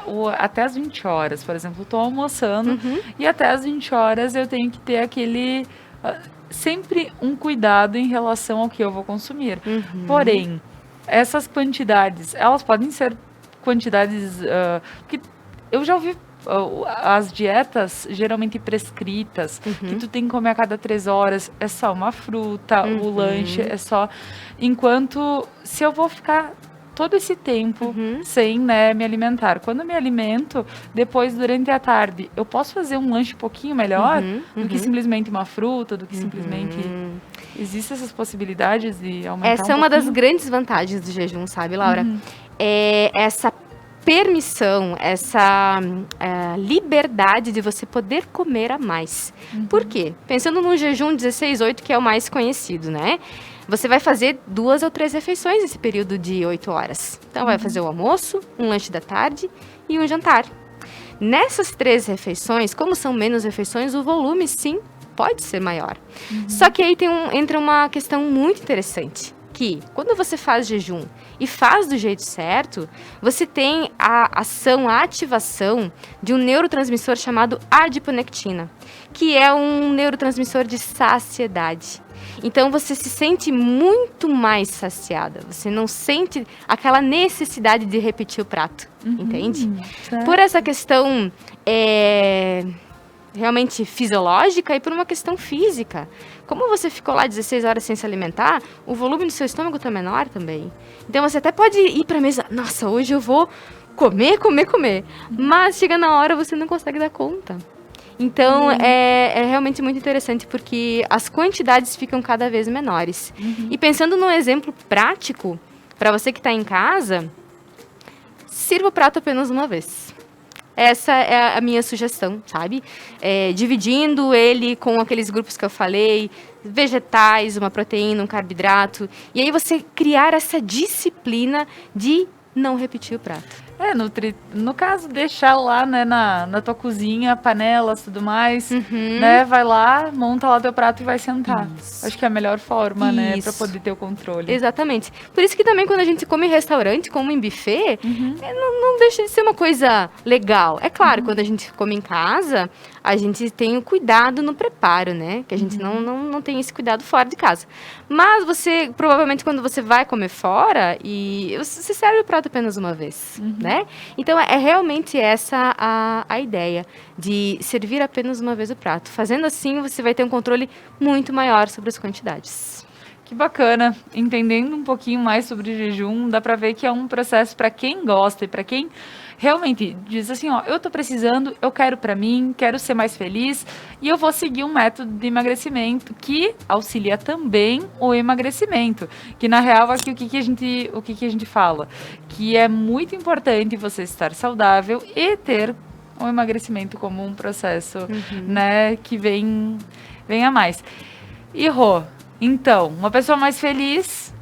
Speaker 1: as 20 horas, por exemplo, eu estou almoçando e até as 20 horas eu tenho que ter aquele... sempre um cuidado em relação ao que eu vou consumir. Porém, essas quantidades, elas podem ser quantidades... que eu já ouvi as dietas geralmente prescritas, que tu tem que comer a cada 3 horas, é só uma fruta, o lanche é só... Enquanto, se eu vou ficar todo esse tempo sem, né, me alimentar. Quando eu me alimento, depois, durante a tarde, eu posso fazer um lanche um pouquinho melhor do que simplesmente uma fruta, do que simplesmente... Existem essas possibilidades de aumentar
Speaker 2: Essa é uma das grandes vantagens do jejum, sabe, Laura? Essa permissão, essa a liberdade de você poder comer a mais. Por quê? Pensando no jejum 16-8, que é o mais conhecido, né? Você vai fazer 2 ou 3 refeições nesse período de 8 horas. Então, vai fazer o almoço, um lanche da tarde e um jantar. Nessas 3 refeições, como são menos refeições, o volume, sim, pode ser maior. Só que aí entra uma questão muito interessante, que quando você faz jejum e faz do jeito certo, você tem a ativação de um neurotransmissor chamado adiponectina, que é um neurotransmissor de saciedade. Então, você se sente muito mais saciada. Você não sente aquela necessidade de repetir o prato, entende?
Speaker 1: Certo.
Speaker 2: Por essa questão realmente fisiológica e por uma questão física. Como você ficou lá 16 horas sem se alimentar, o volume do seu estômago está menor também. Então, você até pode ir para a mesa, nossa, hoje eu vou comer. Mas chega na hora, você não consegue dar conta. Então, é realmente muito interessante, porque as quantidades ficam cada vez menores. E pensando num exemplo prático, para você que está em casa, sirva o prato apenas uma vez. Essa é a minha sugestão, sabe? Dividindo ele com aqueles grupos que eu falei, vegetais, uma proteína, um carboidrato. E aí você criar essa disciplina de não repetir o prato.
Speaker 1: No caso, deixar lá, né, na tua cozinha, panelas, tudo mais, né, vai lá, monta lá teu prato e vai sentar. Acho que é a melhor forma, né, pra poder ter o controle.
Speaker 2: Exatamente. Por isso que também quando a gente come em restaurante, como em buffet, não deixa de ser uma coisa legal. É claro, quando a gente come em casa, a gente tem o cuidado no preparo, né, que a gente não tem esse cuidado fora de casa. Mas você, provavelmente, quando você vai comer fora, você serve o prato apenas uma vez, né? Então, é realmente essa a ideia, de servir apenas uma vez o prato. Fazendo assim, você vai ter um controle muito maior sobre as quantidades.
Speaker 1: Que bacana. Entendendo um pouquinho mais sobre jejum, dá pra ver que é um processo para quem gosta e para quem realmente diz assim, ó, eu tô precisando, eu quero pra mim, quero ser mais feliz e eu vou seguir um método de emagrecimento que auxilia também o emagrecimento. Que na real aqui o que a gente fala? Que é muito importante você estar saudável e ter o emagrecimento como um processo, né, que vem a mais. E Rô, então, uma pessoa mais feliz,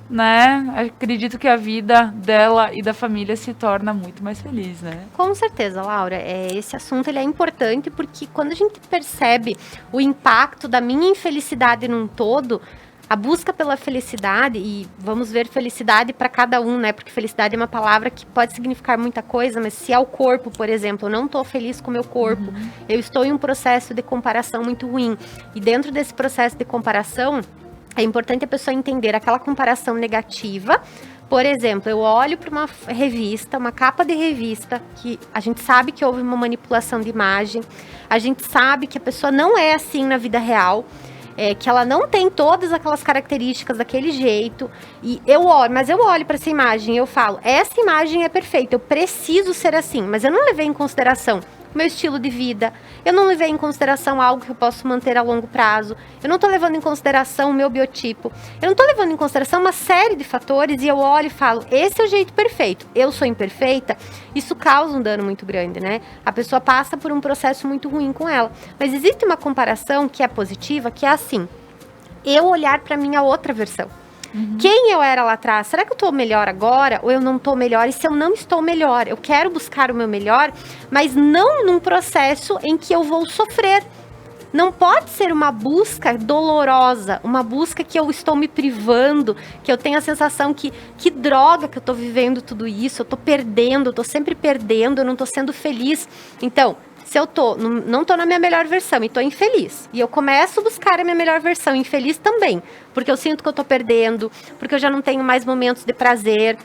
Speaker 1: né? Acredito que a vida dela e da família se torna muito mais feliz, né?
Speaker 3: Com certeza, Laura. Esse assunto ele é importante porque quando a gente percebe o impacto da minha infelicidade num todo, a busca pela felicidade, e vamos ver felicidade para cada um, né? Porque felicidade é uma palavra que pode significar muita coisa, mas se é o corpo, por exemplo, eu não estou feliz com o meu corpo, eu estou em um processo de comparação muito ruim. E dentro desse processo de comparação, é importante a pessoa entender aquela comparação negativa. Por exemplo, eu olho para uma revista, uma capa de revista, que a gente sabe que houve uma manipulação de imagem, a gente sabe que a pessoa não é assim na vida real, que ela não tem todas aquelas características daquele jeito, e eu olho para essa imagem e eu falo, essa imagem é perfeita, eu preciso ser assim, mas eu não levei em consideração o meu estilo de vida, eu não levei em consideração algo que eu posso manter a longo prazo, eu não estou levando em consideração o meu biotipo, eu não estou levando em consideração uma série de fatores, e eu olho e falo, esse é o jeito perfeito, eu sou imperfeita, isso causa um dano muito grande, né? A pessoa passa por um processo muito ruim com ela. Mas existe uma comparação que é positiva, que é assim, eu olhar para minha outra versão. Quem eu era lá atrás? Será que eu estou melhor agora ou eu não estou melhor? E se eu não estou melhor? Eu quero buscar o meu melhor, mas não num processo em que eu vou sofrer. Não pode ser uma busca dolorosa, uma busca que eu estou me privando, que eu tenho a sensação que droga que eu estou vivendo tudo isso, eu estou perdendo, eu estou sempre perdendo, eu não estou sendo feliz. Então, se eu não tô na minha melhor versão e tô infeliz, e eu começo a buscar a minha melhor versão, infeliz também, porque eu sinto que eu tô perdendo, porque eu já não tenho mais momentos de prazer,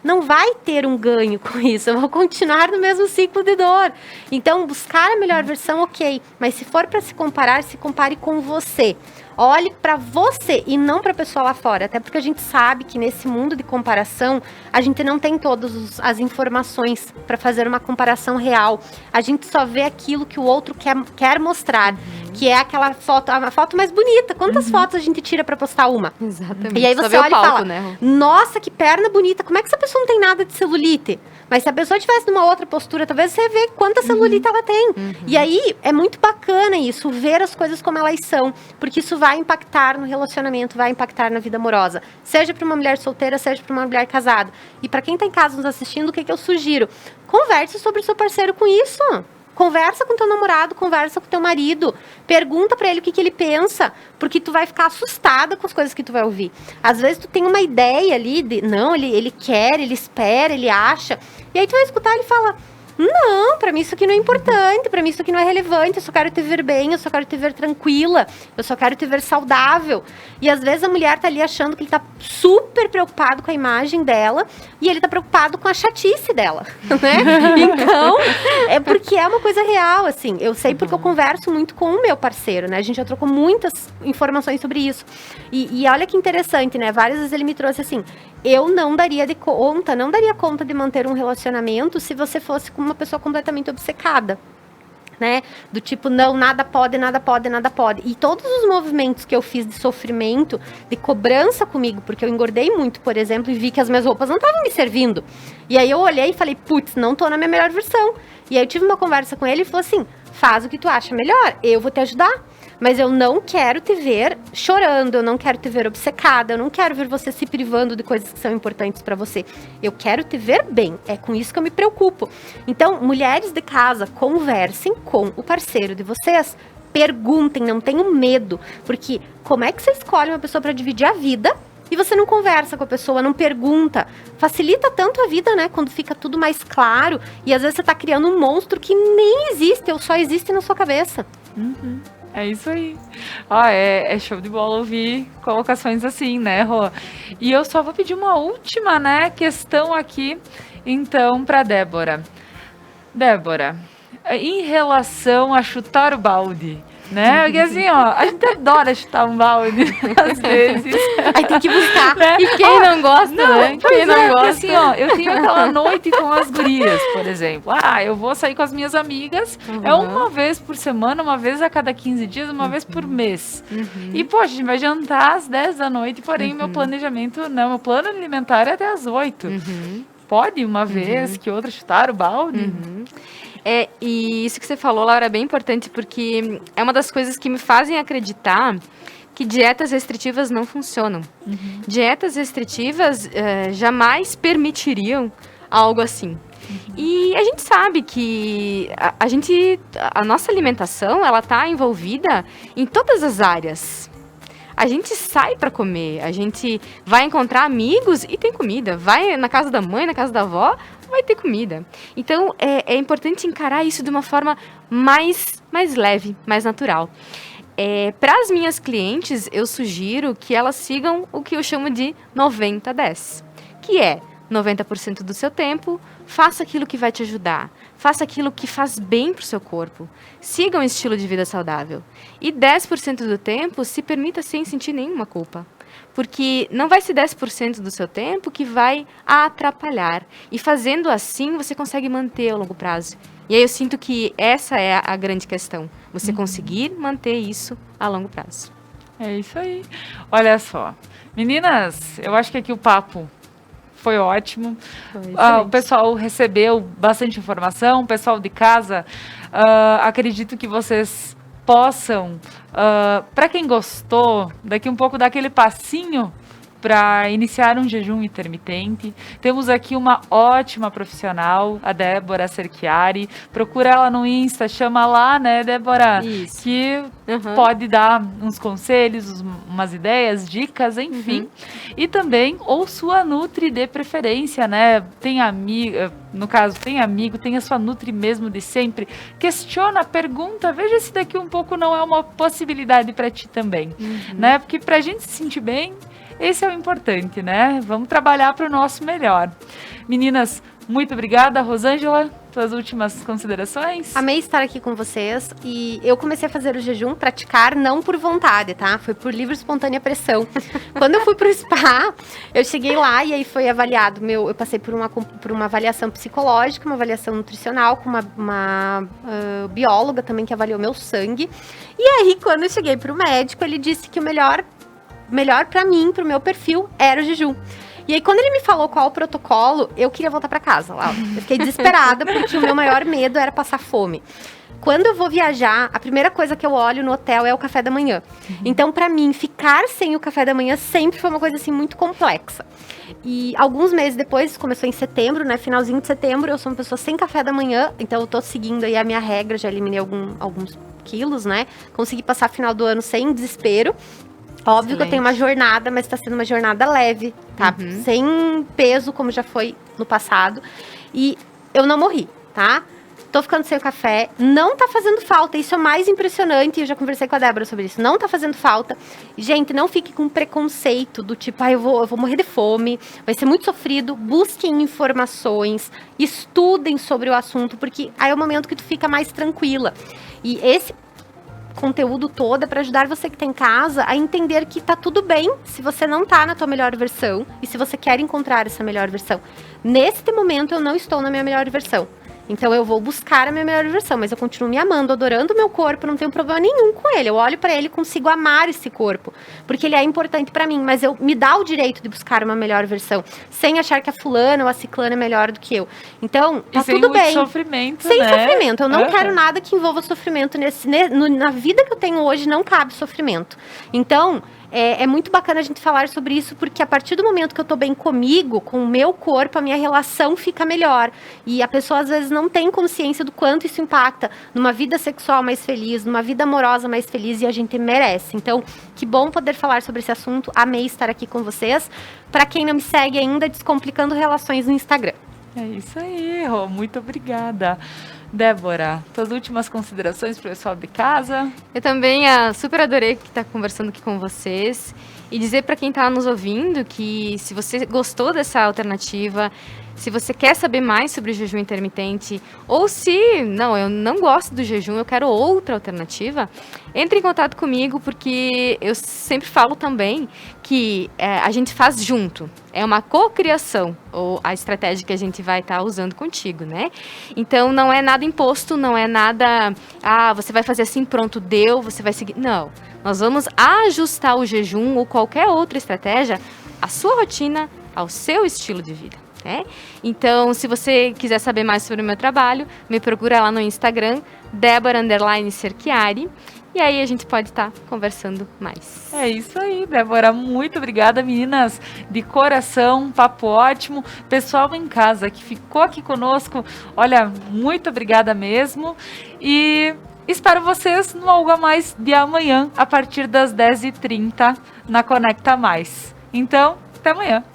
Speaker 3: não vai ter um ganho com isso, eu vou continuar no mesmo ciclo de dor. Então, buscar a melhor versão, ok, mas se for para se comparar, se compare com você. Olhe para você e não para a pessoa lá fora, até porque a gente sabe que nesse mundo de comparação, a gente não tem todas as informações para fazer uma comparação real. A gente só vê aquilo que o outro quer mostrar, que é aquela foto, a foto mais bonita. Quantas fotos a gente tira para postar uma?
Speaker 2: Exatamente.
Speaker 3: E aí você olha e fala,
Speaker 2: né?
Speaker 3: nossa, que perna bonita, como é que essa pessoa não tem nada de celulite? Mas se a pessoa estivesse numa outra postura, talvez você vê quanta celulite ela tem. E aí, é muito bacana isso, ver as coisas como elas são, porque isso vai impactar no relacionamento, vai impactar na vida amorosa. Seja para uma mulher solteira, seja para uma mulher casada. E para quem tá em casa nos assistindo, o que eu sugiro? Converse sobre o seu parceiro com isso. Conversa com teu namorado, conversa com teu marido, pergunta pra ele o que ele pensa, porque tu vai ficar assustada com as coisas que tu vai ouvir. Às vezes tu tem uma ideia ali de, não, ele quer, ele espera, ele acha, e aí tu vai escutar e ele fala, não, pra mim isso aqui não é importante, pra mim isso aqui não é relevante, eu só quero te ver bem, eu só quero te ver tranquila, eu só quero te ver saudável. E às vezes a mulher tá ali achando que ele tá super preocupado com a imagem dela e ele tá preocupado com a chatice dela, né? Então, é porque é uma coisa real, assim. Eu sei porque eu converso muito com o meu parceiro, né? A gente já trocou muitas informações sobre isso. E olha que interessante, né? Várias vezes ele me trouxe assim, eu não daria conta de manter um relacionamento se você fosse com uma pessoa completamente obcecada, né? Do tipo, não, nada pode, nada pode, nada pode. E todos os movimentos que eu fiz de sofrimento, de cobrança comigo, porque eu engordei muito, por exemplo, e vi que as minhas roupas não estavam me servindo. E aí eu olhei e falei, putz, não tô na minha melhor versão. E aí eu tive uma conversa com ele e falou assim, faz o que tu acha melhor, eu vou te ajudar. Mas eu não quero te ver chorando, eu não quero te ver obcecada, eu não quero ver você se privando de coisas que são importantes pra você. Eu quero te ver bem, é com isso que eu me preocupo. Então, mulheres de casa, conversem com o parceiro de vocês. Perguntem, não tenham medo. Porque como é que você escolhe uma pessoa pra dividir a vida e você não conversa com a pessoa, não pergunta? Facilita tanto a vida, né? Quando fica tudo mais claro. E às vezes você tá criando um monstro que nem existe, ou só existe na sua cabeça.
Speaker 1: É isso aí. É show de bola ouvir colocações assim, né, Rô? E eu só vou pedir uma última, né, questão aqui, então, para Débora. Débora, em relação a chutar o balde, né? Porque assim, ó, a gente adora chutar um balde, às vezes.
Speaker 3: Aí tem que buscar.
Speaker 1: Né?
Speaker 2: E quem não gosta, né? Quem não gosta.
Speaker 1: Assim, ó, eu tenho aquela noite com as gurias, por exemplo. Eu vou sair com as minhas amigas, é uma vez por semana, uma vez a cada 15 dias, uma vez por mês. E, poxa, a gente vai jantar às 10 da noite, porém, meu planejamento, não, meu plano alimentar é até às 8. Pode uma vez que outra chutar o balde?
Speaker 2: E isso que você falou, Laura, é bem importante, porque é uma das coisas que me fazem acreditar que dietas restritivas não funcionam. Dietas restritivas jamais permitiriam algo assim. E a gente sabe que a nossa alimentação, ela está envolvida em todas as áreas. A gente sai para comer, a gente vai encontrar amigos e tem comida. Vai na casa da mãe, na casa da avó, vai ter comida. Então, é importante encarar isso de uma forma mais leve, mais natural. Para as minhas clientes, eu sugiro que elas sigam o que eu chamo de 90-10, que é 90% do seu tempo, faça aquilo que vai te ajudar. Faça aquilo que faz bem para o seu corpo. Siga um estilo de vida saudável. E 10% do tempo, se permita sem sentir nenhuma culpa. Porque não vai ser 10% do seu tempo que vai atrapalhar. E fazendo assim, você consegue manter a longo prazo. E aí eu sinto que essa é a grande questão. Você conseguir manter isso a longo prazo.
Speaker 1: É isso aí. Olha só. Meninas, eu acho que aqui o papo foi ótimo. O pessoal recebeu bastante informação. O pessoal de casa, acredito que vocês possam, para quem gostou, daqui um pouco dar aquele passinho para iniciar um jejum intermitente. Temos aqui uma ótima profissional, a Débora Cerchiari. Procura ela no Insta, chama lá, né, Débora?
Speaker 2: Isso.
Speaker 1: Que pode dar uns conselhos, umas ideias, dicas, enfim. E também, ou sua Nutri de preferência, né? Tem amiga, no caso, tem amigo, tem a sua Nutri mesmo de sempre. Questiona, pergunta, veja se daqui um pouco não é uma possibilidade para ti também, né? Porque pra gente se sentir bem, esse é o importante, né? Vamos trabalhar para o nosso melhor. Meninas, muito obrigada. Rosângela, suas últimas considerações?
Speaker 3: Amei estar aqui com vocês. E eu comecei a fazer o jejum, praticar, não por vontade, tá? Foi por livre e espontânea pressão. Quando eu fui pro spa, eu cheguei lá e aí foi avaliado. Eu passei por uma avaliação psicológica, uma avaliação nutricional, com uma bióloga também que avaliou meu sangue. E aí, quando eu cheguei pro médico, ele disse que o melhor para mim, pro meu perfil, era o jejum. E aí, quando ele me falou qual o protocolo, eu queria voltar pra casa, Laura. Eu fiquei desesperada, porque o meu maior medo era passar fome. Quando eu vou viajar, a primeira coisa que eu olho no hotel é o café da manhã. Então, pra mim, ficar sem o café da manhã sempre foi uma coisa, assim, muito complexa. E alguns meses depois, começou em setembro, né? Finalzinho de setembro, eu sou uma pessoa sem café da manhã. Então, eu tô seguindo aí a minha regra, já eliminei alguns quilos, né? Consegui passar final do ano sem desespero. Óbvio que eu tenho uma jornada, mas tá sendo uma jornada leve, tá? Sem peso, como já foi no passado. E eu não morri, tá? Tô ficando sem o café, não tá fazendo falta, isso é o mais impressionante, eu já conversei com a Débora sobre isso, não tá fazendo falta. Gente, não fique com preconceito do tipo, eu vou morrer de fome, vai ser muito sofrido. Busquem informações, estudem sobre o assunto, porque aí é o momento que tu fica mais tranquila. E esse conteúdo todo é para ajudar você que tá em casa a entender que tá tudo bem se você não tá na tua melhor versão e se você quer encontrar essa melhor versão. Neste momento eu não estou na minha melhor versão. Então eu vou buscar a minha melhor versão, mas eu continuo me amando, adorando o meu corpo, não tenho problema nenhum com ele. Eu olho pra ele e consigo amar esse corpo, porque ele é importante pra mim, mas me dá o direito de buscar uma melhor versão, sem achar que a fulana ou a ciclana é melhor do que eu. Então, tá tudo bem.
Speaker 1: Sem sofrimento,
Speaker 3: sem
Speaker 1: né?
Speaker 3: sofrimento. Eu não quero nada que envolva sofrimento na vida que eu tenho hoje, não cabe sofrimento. Então, é muito bacana a gente falar sobre isso, porque a partir do momento que eu tô bem comigo, com o meu corpo, a minha relação fica melhor. E a pessoa, às vezes, não tem consciência do quanto isso impacta numa vida sexual mais feliz, numa vida amorosa mais feliz, e a gente merece. Então, que bom poder falar sobre esse assunto. Amei estar aqui com vocês. Para quem não me segue ainda, Descomplicando Relações no Instagram.
Speaker 1: É isso aí, Rô. Muito obrigada. Débora, suas últimas considerações para o pessoal de casa?
Speaker 2: Eu também super adorei estar conversando aqui com vocês e dizer para quem está nos ouvindo que se você gostou dessa alternativa, se você quer saber mais sobre o jejum intermitente ou se, eu não gosto do jejum, eu quero outra alternativa, entre em contato comigo, porque eu sempre falo também que a gente faz junto. É uma cocriação, ou a estratégia que a gente vai estar usando contigo, né? Então, não é nada imposto, não é nada, você vai fazer assim, pronto, deu, você vai seguir. Não, nós vamos ajustar o jejum ou qualquer outra estratégia à sua rotina, ao seu estilo de vida. Então, se você quiser saber mais sobre o meu trabalho, me procura lá no Instagram, Débora_Cerchiari, e aí a gente pode estar conversando mais.
Speaker 1: É isso aí, Débora. Muito obrigada, meninas, de coração, um papo ótimo. Pessoal em casa que ficou aqui conosco, olha, muito obrigada mesmo. E espero vocês no Algo a Mais de amanhã, a partir das 10h30, na Conecta Mais. Então, até amanhã.